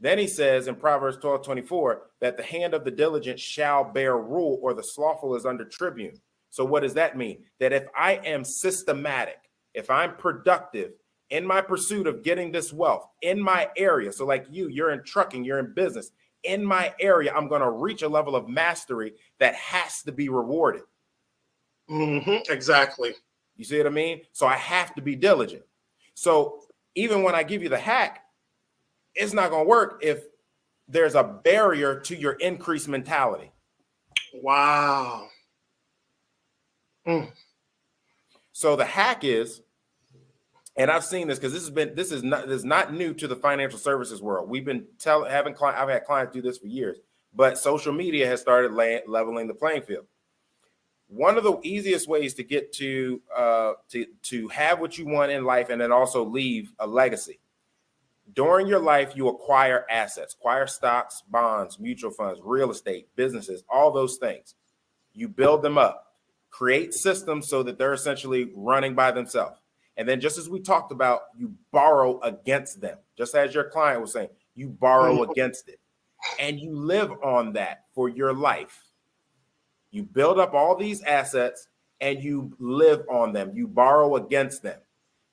Then he says in Proverbs 12:24 that the hand of the diligent shall bear rule, or the slothful is under tribune. So what does that mean? That if I am systematic, if I'm productive in my pursuit of getting this wealth in my area, so like you're in trucking, you're in business, in my area, I'm going to reach a level of mastery that has to be rewarded. Exactly. You see what I mean? So I have to be diligent. So even when I give you the hack, it's not going to work if there's a barrier to your increased mentality. Wow. So the hack is, and I've seen this because this is not new to the financial services world. We've been I've had clients do this for years, but social media has started leveling the playing field. One of the easiest ways to get to have what you want in life and then also leave a legacy. During your life, you acquire assets, acquire stocks, bonds, mutual funds, real estate, businesses, all those things. You build them up, create systems so that they're essentially running by themselves. And then just as we talked about, you borrow against them. Just as your client was saying, you borrow against it. And you live on that for your life. You build up all these assets and you live on them. You borrow against them.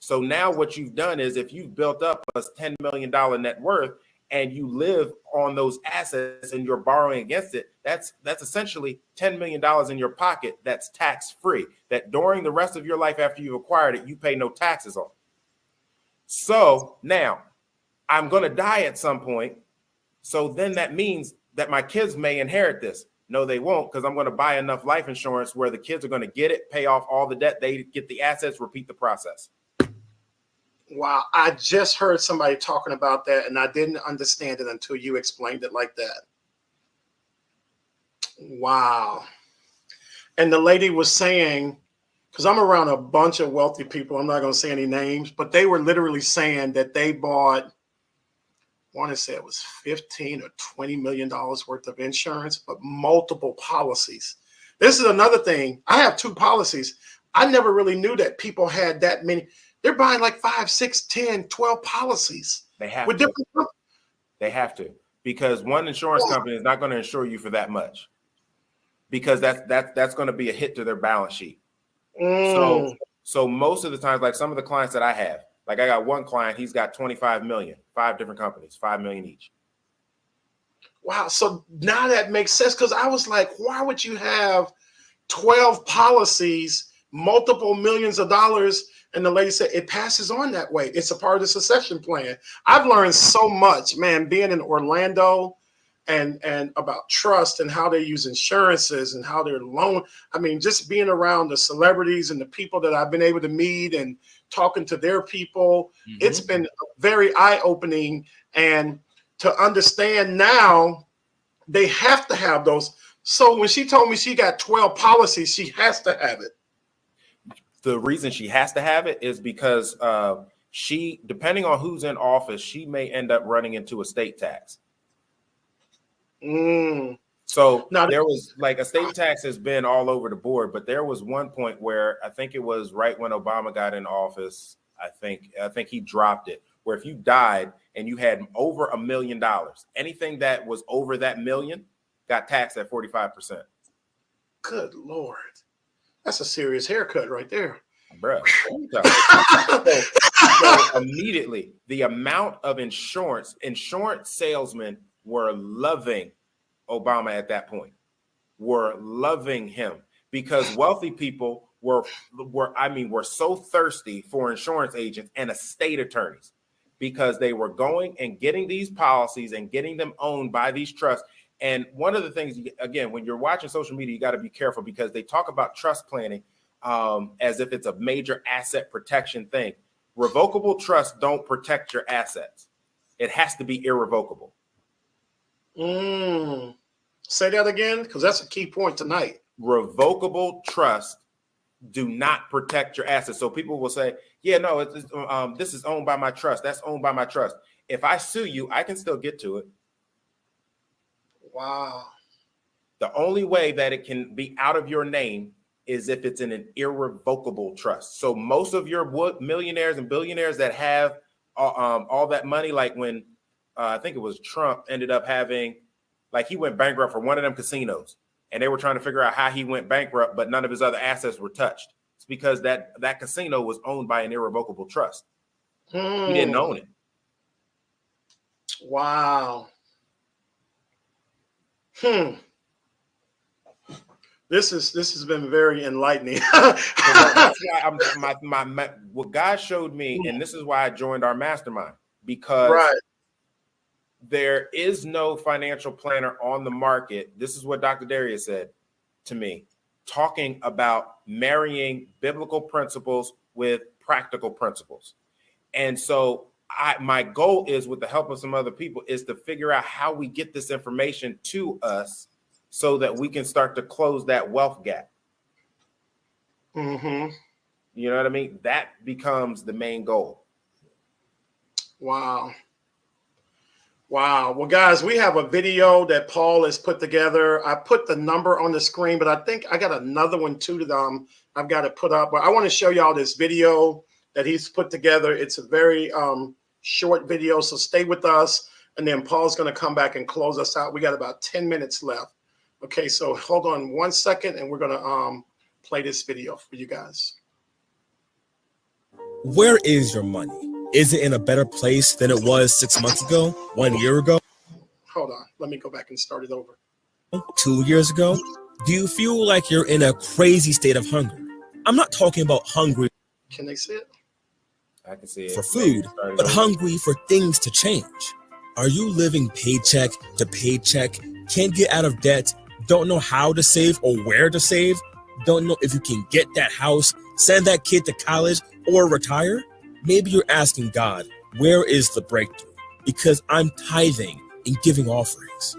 So now what you've done is if you've built up a $10 million net worth and you live on those assets and you're borrowing against it, that's essentially $10 million in your pocket that's tax-free, that during the rest of your life after you've acquired it, you pay no taxes on. So now I'm going to die at some point. So then that means that my kids may inherit this. No, they won't, because I'm going to buy enough life insurance where the kids are going to get it, pay off all the debt, they get the assets, repeat the process. Wow, I just heard somebody talking about that, and I didn't understand it until you explained it like that. Wow. And the lady was saying, because I'm around a bunch of wealthy people, I'm not going to say any names, but they were literally saying that they bought, I want to say it was $15 or $20 million worth of insurance, but multiple policies. This is another thing. I have 2 policies. I never really knew that people had that many. They're buying like 5, 6, 10, 12 policies. They have with different. They have to, because one insurance company is not going to insure you for that much, because that's going to be a hit to their balance sheet. So most of the times, like some of the clients that I have, like I got one client, he's got 25 million, 5 different companies, 5 million each. Wow. So now that makes sense, because I was like, why would you have 12 policies, multiple millions of dollars? And the lady said, it passes on that way. It's a part of the succession plan. I've learned so much, man, being in Orlando and about trust and how they use insurances and how they're loan. I mean, just being around the celebrities and the people that I've been able to meet and talking to their people, it's been very eye-opening. And to understand now, they have to have those. So when she told me she got 12 policies, she has to have it. The reason she has to have it is because she, depending on who's in office, she may end up running into estate tax. So now, there was like estate tax has been all over the board, but there was one point where I think it was right when Obama got in office. I think he dropped it, where if you died and you had over $1 million, anything that was over that million got taxed at 45%. Good Lord. That's a serious haircut right there. Bruh. So immediately, the amount of insurance salesmen were loving Obama at that point, were loving him, because wealthy people were so thirsty for insurance agents and estate attorneys, because they were going and getting these policies and getting them owned by these trusts. And one of the things, again, when you're watching social media, you got to be careful, because they talk about trust planning as if it's a major asset protection thing. Revocable trusts don't protect your assets. It has to be irrevocable. Say that again, because that's a key point tonight. Revocable trusts do not protect your assets. So people will say, yeah, no, this is owned by my trust. That's owned by my trust. If I sue you, I can still get to it. Wow. The only way that it can be out of your name is if it's in an irrevocable trust. So most of your millionaires and billionaires that have all that money, like when I think it was Trump ended up having, like he went bankrupt for one of them casinos, and they were trying to figure out how he went bankrupt, but none of his other assets were touched. It's because that casino was owned by an irrevocable trust. He didn't own it. Wow. This has been very enlightening. That's why what God showed me, and this is why I joined our mastermind, because there is no financial planner on the market. This is what Dr. Darius said to me, talking about marrying biblical principles with practical principles. And so my goal is, with the help of some other people, is to figure out how we get this information to us so that we can start to close that wealth gap. You know what I mean? That becomes the main goal. Wow. Well, guys, we have a video that Paul has put together. I put the number on the screen, but I think I got another one too that I've got to put up. But I want to show y'all this video that he's put together. It's a very short video, so stay with us. And then Paul's going to come back and close us out. We got about 10 minutes left. Okay, so hold on 1 second, and we're going to play this video for you guys. Where is your money? Is it in a better place than it was 6 months ago, 1 year ago? Hold on, let me go back and start it over. 2 years ago? Do you feel like you're in a crazy state of hunger? I'm not talking about hungry. Can they see it? I can see it. For food, but hungry for things to change. Are you living paycheck to paycheck? Can't get out of debt? Don't know how to save or where to save? Don't know if you can get that house, send that kid to college, or retire? Maybe you're asking God, where is the breakthrough? Because I'm tithing and giving offerings.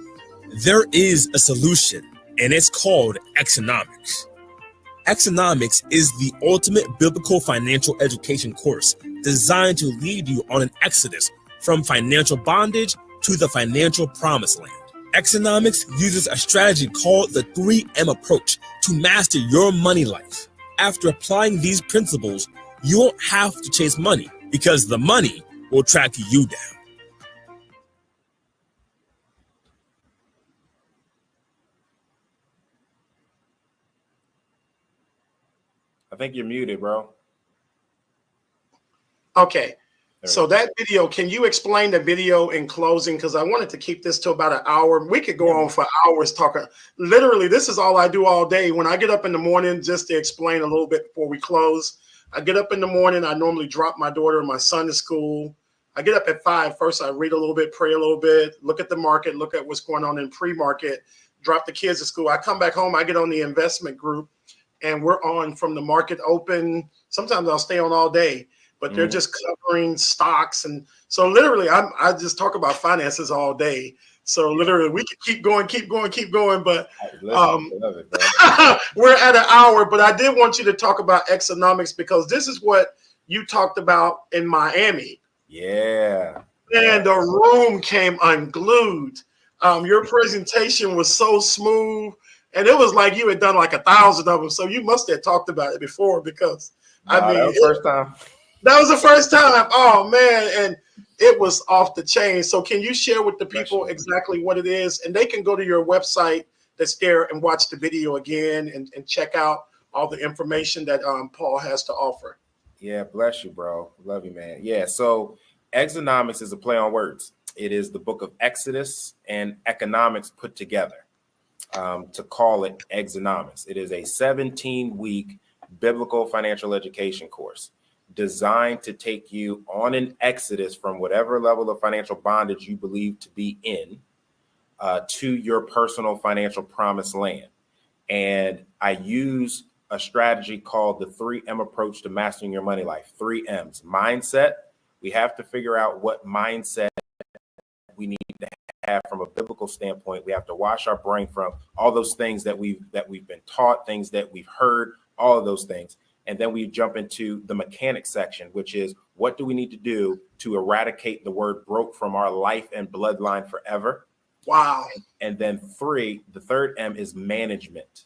There is a solution, and it's called Economics. Economics is the ultimate biblical financial education course designed to lead you on an exodus from financial bondage to the financial promised land. Economics uses a strategy called the 3M approach to master your money life. After applying these principles, you won't have to chase money because the money will track you down. I think you're muted, bro. Okay. So that video, can you explain the video in closing? Because I wanted to keep this to about an hour. We could go on for hours talking. Literally, this is all I do all day. When I get up in the morning, just to explain a little bit before we close, I get up in the morning. I normally drop my daughter and my son to school. I get up at 5. First, I read a little bit, pray a little bit, look at the market, look at what's going on in pre-market, drop the kids to school. I come back home. I get on the investment group, and we're on from the market open. Sometimes I'll stay on all day. But they're just covering stocks. And so literally, I just talk about finances all day. So literally, we can keep going. But we're at an hour. But I did want you to talk about Exonomics, because this is what you talked about in Miami. Yeah. And the room came unglued. Your presentation was so smooth. And it was like you had done like 1,000 of them. So you must have talked about it before, because that was the first time. That was the first time. Oh, man. And it was off the chain. So can you share with the people exactly what it is? And they can go to your website that's there and watch the video again and check out all the information that Paul has to offer. Yeah, bless you, bro. Love you, man. Yeah, so Exonomics is a play on words. It is the book of Exodus and economics put together to call it Exonomics. It is a 17-week biblical financial education course designed to take you on an exodus from whatever level of financial bondage you believe to be in to your personal financial promised land. And I use a strategy called the 3M approach to mastering your money life. 3 M's. Mindset. We have to figure out what mindset we need to have from a biblical standpoint. We have to wash our brain from all those things that we've been taught, things that we've heard, all of those things. And then we jump into the mechanics section, which is what do we need to do to eradicate the word broke from our life and bloodline forever? Wow. And then 3, the third M is management.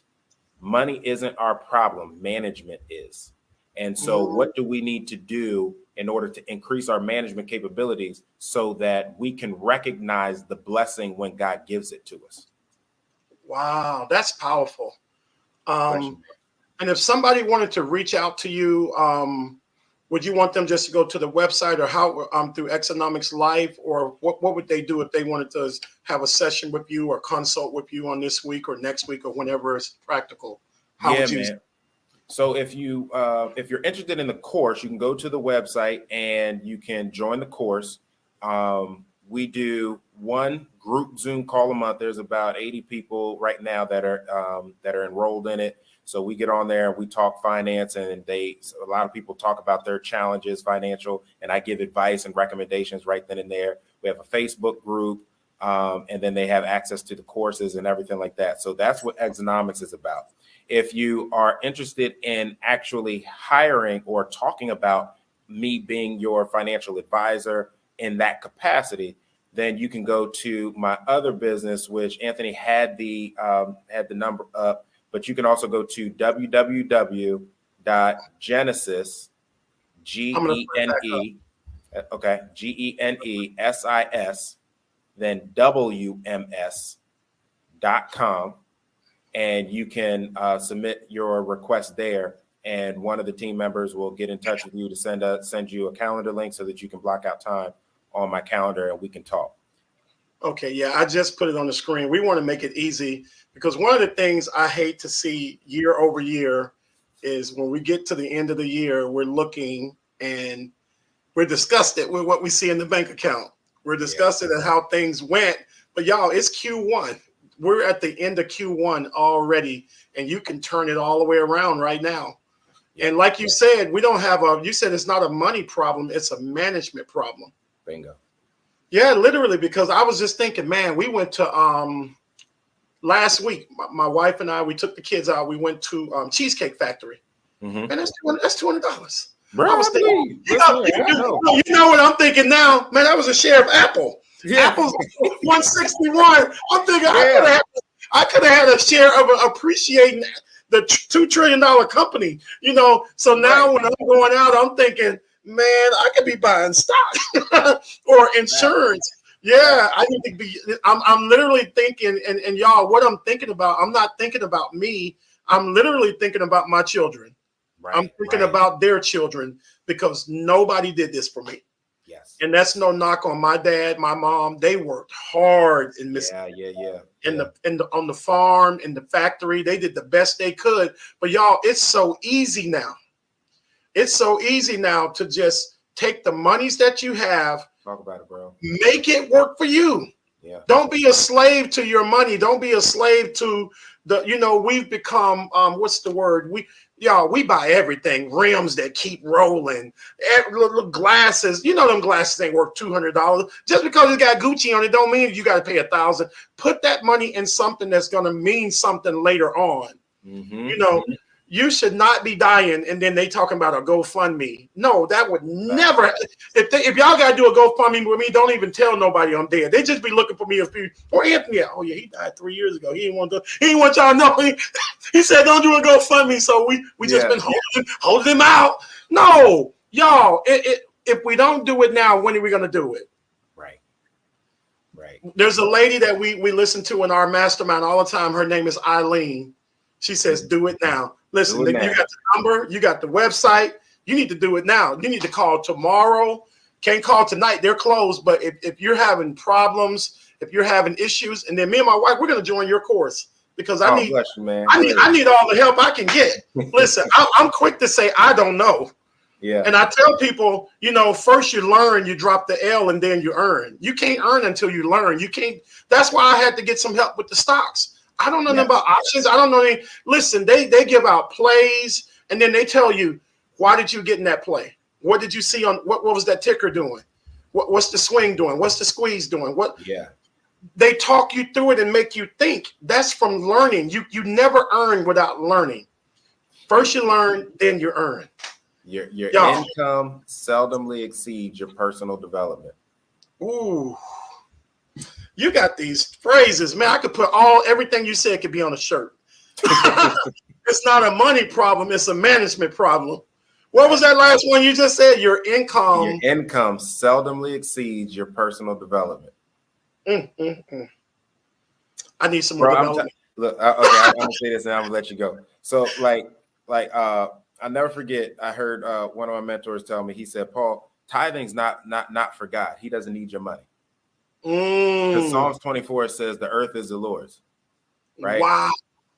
Money isn't our problem. Management is. And so what do we need to do in order to increase our management capabilities so that we can recognize the blessing when God gives it to us? Wow, that's powerful. And if somebody wanted to reach out to you, would you want them just to go to the website, or how through Exonomics Live, or what would they do if they wanted to have a session with you or consult with you on this week or next week or whenever it's practical? Man. So if you're interested in the course, you can go to the website and you can join the course. We do one group Zoom call a month. There's about 80 people right now that are enrolled in it. So we get on there and we talk finance, and a lot of people talk about their challenges financial, and I give advice and recommendations right then and there. We have a Facebook group, and then they have access to the courses and everything like that. So that's what Exonomics is about. If you are interested in actually hiring or talking about me being your financial advisor in that capacity, then you can go to my other business, which Anthony had the number up. But you can also go to www.genesis, GENESIS, then WMS.com, and you can submit your request there. And one of the team members will get in touch with you to send you a calendar link so that you can block out time on my calendar and we can talk. Okay, yeah, I just put it on the screen. We want to make it easy, because one of the things I hate to see year over year is when we get to the end of the year, we're looking and we're disgusted with what we see in the bank account. We're disgusted at how things went. But y'all, it's Q1. We're at the end of Q1 already, and you can turn it all the way around right now. And like you said, you said it's not a money problem, it's a management problem. Bingo. Yeah, literally, because I was just thinking, man, we went to last week, my wife and I, we took the kids out. We went to Cheesecake Factory. And that's $200. Bro, I was thinking, you know what I'm thinking now? Man, that was a share of Apple. Yeah. Apple's 161. I'm thinking I could have had a share of appreciating the $2 trillion company, So now when I'm going out, I'm thinking, man, I could be buying stock or insurance. Yeah, I need to be. I'm literally thinking, and y'all, what I'm thinking about, I'm not thinking about me. I'm literally thinking about my children. I'm thinking about their children because nobody did this for me. Yes. And that's no knock on my dad, my mom. They worked hard in Mississippi. On the farm, in the factory. They did the best they could. But y'all, it's so easy now. It's so easy now to just take the monies that you have. Talk about it, bro. Make it work for you. Yeah. Don't be a slave to your money. Don't be a slave to we've become, what's the word? We buy everything, rims that keep rolling, little glasses. Them glasses ain't worth $200. Just because it got Gucci on it don't mean you got to pay $1,000. Put that money in something that's going to mean something later on. Mm-hmm. You should not be dying and then they talking about a GoFundMe. No, that would never. If y'all got to do a GoFundMe with me, don't even tell nobody I'm dead. They just be looking for me or Anthony. Oh yeah, he died 3 years ago. He didn't want y'all to know. He said don't do a GoFundMe. So we just been holding him out. No, y'all. If we don't do it now, when are we gonna do it? Right. There's a lady that we listen to in our mastermind all the time. Her name is Eileen. She says, do it now. Listen, you got the number, you got the website. You need to do it now. You need to call tomorrow. Can't call tonight. They're closed. But if you're having problems, if you're having issues, and then me and my wife, we're going to join your course because I need all the help I can get. Listen, I'm quick to say, I don't know. Yeah. And I tell people, first you learn, you drop the L, and then you earn. You can't earn until you learn. You can't. That's why I had to get some help with the stocks. I don't know nothing about options. I don't know any. Listen, they give out plays, and then they tell you, why did you get in that play? What did you see on what was that ticker doing? What's the swing doing? What's the squeeze doing? They talk you through it and make you think. That's from learning. You never earn without learning. First you learn, then you earn. Your income seldomly exceeds your personal development. Ooh. You got these phrases, man. I could put everything you said could be on a shirt. It's not a money problem. It's a management problem. What was that last one you just said? Your income seldomly exceeds your personal development. I need some more development. Look, I'm gonna say this and I'm gonna let you go. So, I'll never forget. I heard one of my mentors tell me. He said, "Paul, tithing's not for God. He doesn't need your money." Because Psalms 24 says the earth is the Lord's, right? Wow.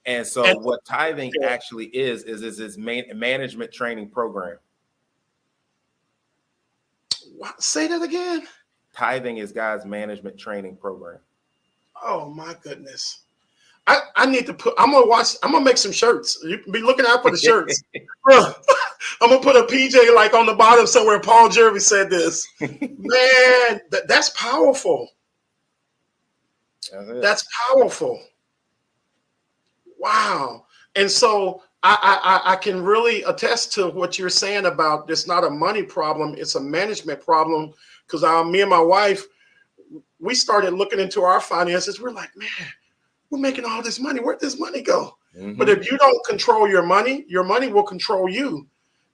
And so what tithing actually is its management training program. What? Say that again. Tithing is God's management training program. Oh my goodness. I need to I'm gonna make some shirts. You can be looking out for the shirts. I'm gonna put a PJ like on the bottom somewhere. Paul Jervey said this. Man, that's powerful. That's powerful. Wow. And so I can really attest to what you're saying about it's not a money problem, it's a management problem. Because me and my wife, we started looking into our finances. We're like, man, we're making all this money. Where'd this money go? Mm-hmm. But if you don't control your money will control you,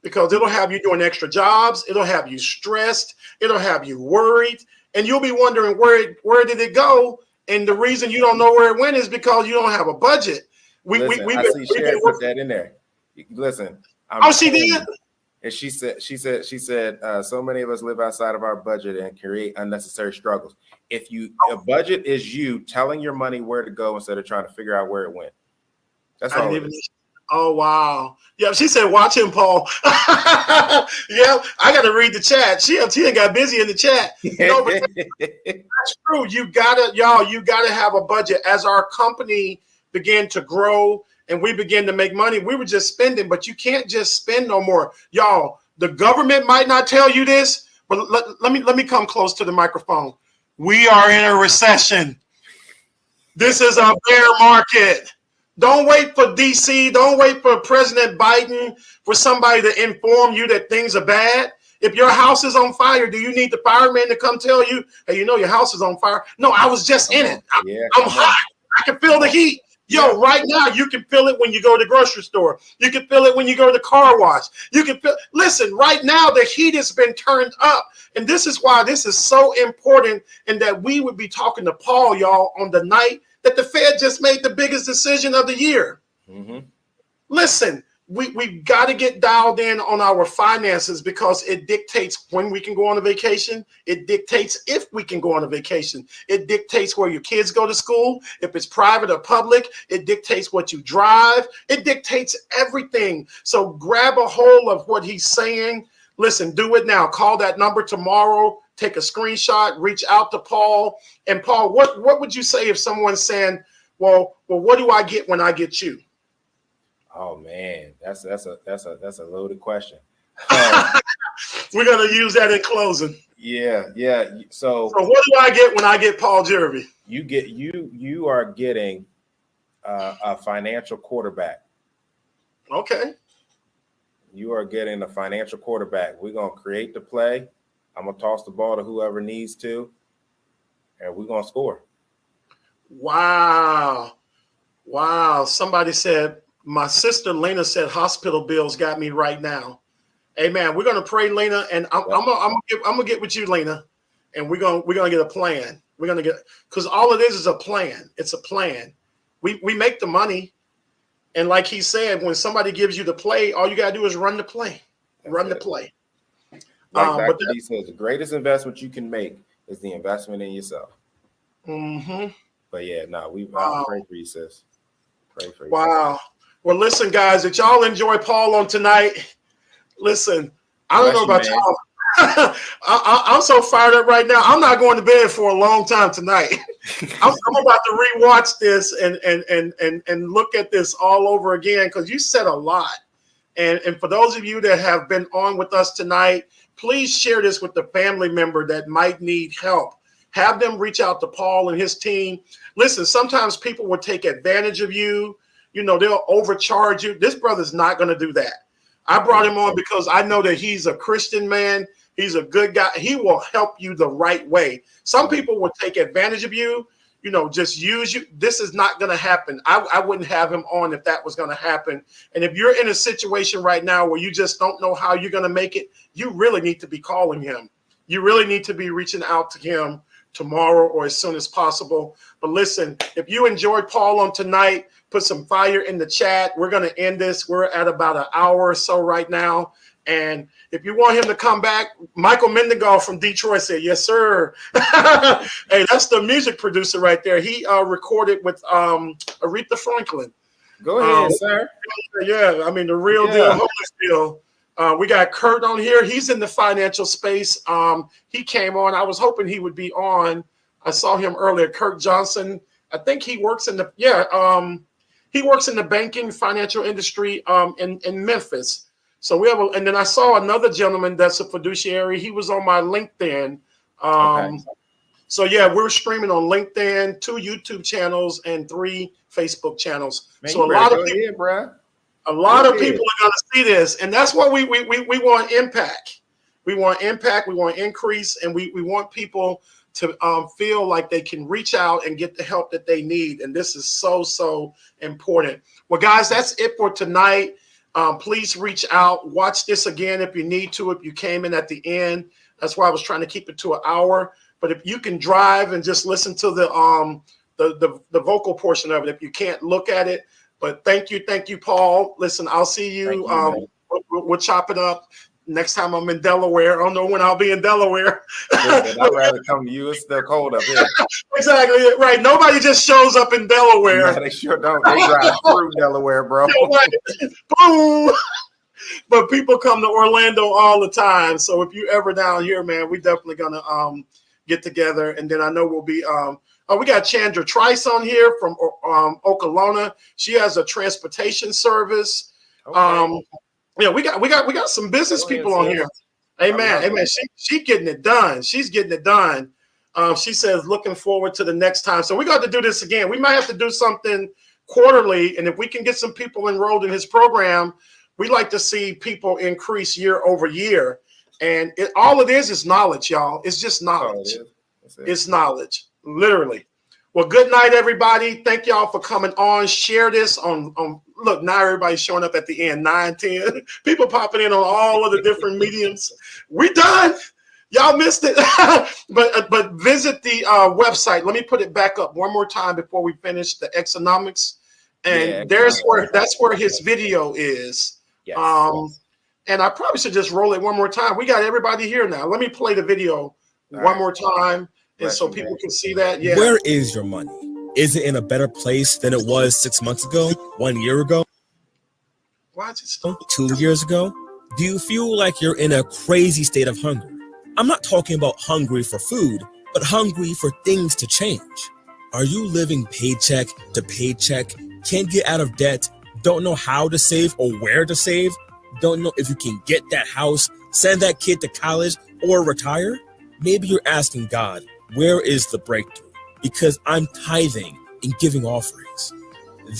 because it'll have you doing extra jobs. It'll have you stressed. It'll have you worried. And you'll be wondering where did it go? And the reason you don't know where it went is because you don't have a budget. I see Sherry put that in there. Listen. She did? And she said, so many of us live outside of our budget and create unnecessary struggles. If a budget is you telling your money where to go instead of trying to figure out where it went. That's all it is. Oh, wow. Yeah, she said, watch him, Paul. Yeah, I got to read the chat. She got busy in the chat. No, but that's true. You gotta have a budget. As our company began to grow and we began to make money, we were just spending, but you can't just spend no more. Y'all, the government might not tell you this, but let me come close to the microphone. We are in a recession. This is a bear market. Don't wait for DC. Don't wait for President Biden, for somebody to inform you that things are bad. If your house is on fire, do you need the fireman to come tell you, hey, your house is on fire? No, I was just in it. I'm hot. I can feel the heat. Yo, right now, you can feel it when you go to the grocery store. You can feel it when you go to the car wash. Listen, right now, the heat has been turned up. And this is why this is so important, and that we would be talking to Paul, y'all, on the night that the Fed just made the biggest decision of the year. Mm-hmm. Listen, we got to get dialed in on our finances, because it dictates when we can go on a vacation. It dictates if we can go on a vacation. It dictates where your kids go to school, if it's private or public. It dictates what you drive. It dictates everything. So grab a hold of what he's saying. Listen, do it now. Call that number tomorrow. Take a screenshot. Reach out to Paul. And Paul, what would you say if someone's saying, well, what do I get when I get you? Oh man, that's a loaded question. We're gonna use that in closing. Yeah. So what do I get when I get Paul Jervey? You are getting a financial quarterback. Okay. You are getting a financial quarterback. We're gonna create the play. I'm gonna toss the ball to whoever needs to, and we're gonna score. Wow. Somebody said, my sister Lena said hospital bills got me right now. Amen. We're gonna pray, Lena, and I'm gonna get with you, Lena, and we're gonna get a plan. We're gonna get, because all it is a plan. It's a plan. We make the money, and like he said, when somebody gives you the play, all you gotta do is run the play. Run the play. Like Dr. D says, the greatest investment you can make is the investment in yourself. Mm-hmm. But yeah, we pray for you, sis. Pray for you. Wow. Well, listen, guys, did y'all enjoy Paul on tonight? Listen, I don't know about y'all. I'm so fired up right now. I'm not going to bed for a long time tonight. I'm about to rewatch this and look at this all over again, because you said a lot. And for those of you that have been on with us tonight, please share this with the family member that might need help. Have them reach out to Paul and his team. Listen, sometimes people will take advantage of you. You know, they'll overcharge you. This brother's not going to do that. I brought him on because I know that he's a Christian man. He's a good guy. He will help you the right way. Some people will take advantage of you, you know, just use you. This is not going to happen. I wouldn't have him on if that was going to happen. And if you're in a situation right now where you just don't know how you're going to make it, you really need to be calling him. You really need to be reaching out to him tomorrow or as soon as possible. But listen, if you enjoyed Paul on tonight, put some fire in the chat. We're going to end this. We're at about an hour or so right now. And if you want him to come back, Michael Mendengal from Detroit said, yes, sir. Hey, that's the music producer right there. He recorded with Aretha Franklin. Go ahead, sir. Yeah, I mean, the real deal, homeless deal. We got Kurt on here. He's in the financial space. He came on. I was hoping he would be on. I saw him earlier. Kurt Johnson. I think he works in the he works in the banking financial industry in Memphis. So we have and then I saw another gentleman that's a fiduciary. He was on my LinkedIn. Okay. So yeah, we're streaming on LinkedIn, 2 YouTube channels and 3 Facebook channels. Man, so a lot of people, a lot of people are going to see this, and that's what we want impact. We want impact. We want increase, and we want people to feel like they can reach out and get the help that they need. And this is so important. Well, guys, that's it for tonight. Please reach out. Watch this again if you need to. If you came in at the end, that's why I was trying to keep it to an hour. But if you can drive and just listen to the vocal portion of it, if you can't look at it. But thank you, Paul. Listen, I'll see you. We'll chop it up next time I'm in Delaware. I don't know when I'll be in Delaware. Listen, I'd rather come to you. It's still cold up here. Exactly right. Nobody just shows up in Delaware. No, they sure don't. They drive through Delaware, bro. Boom. But people come to Orlando all the time. So if you ever down here, man, we definitely gonna get together. And then I know we'll be we got Chandra Trice on here from Okolona. She has a transportation service. Okay. Yeah, we got some business people on here. Amen. She getting it done. She's getting it done. She says looking forward to the next time. So we got to do this again. We might have to do something quarterly, and if we can get some people enrolled in his program, we like to see people increase year over year. And all it is knowledge, y'all. It's just knowledge. It's knowledge, literally. Well, good night, everybody. Thank y'all for coming on. Share this on look, now everybody's showing up at the end, 9, 10. People popping in on all of the different mediums. We done. Y'all missed it. but visit the website. Let me put it back up one more time before we finish the Exonomics. And that's where his video is. Yes. And I probably should just roll it one more time. We got everybody here now. Let me play the video one more time, and so people can see that. Yeah. Where is your money? Is it in a better place than it was 6 months ago, 1 year ago? Why is it still 2 years ago? Do you feel like you're in a crazy state of hunger? I'm not talking about hungry for food, but hungry for things to change. Are you living paycheck to paycheck, can't get out of debt, don't know how to save or where to save, don't know if you can get that house, send that kid to college, or retire? Maybe you're asking God, where is the breakthrough? Because I'm tithing and giving offerings.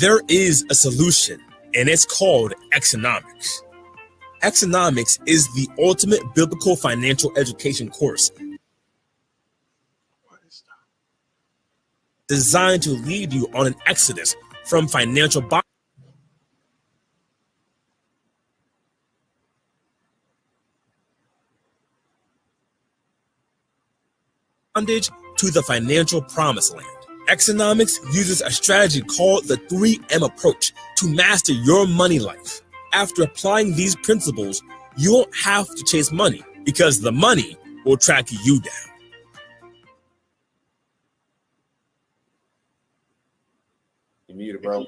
There is a solution, and it's called Economics. Economics is the ultimate biblical financial education course designed to lead you on an exodus from financial bondage to the financial promised land. Economics uses a strategy called the 3M approach to master your money life. After applying these principles, you won't have to chase money because the money will track you down. You muted, bro.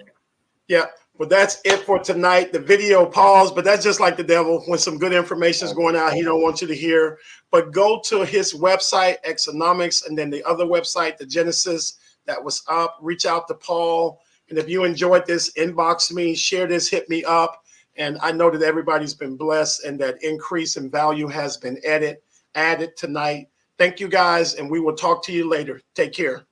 Yeah, but that's it for tonight. The video paused, but that's just like the devil. When some good information is going out, he don't want you to hear. But go to his website, Economics, and then the other website, the Genesis, that was up. Reach out to Paul. And if you enjoyed this, inbox me, share this, hit me up. And I know that everybody's been blessed and that increase in value has been added tonight. Thank you, guys, and we will talk to you later. Take care.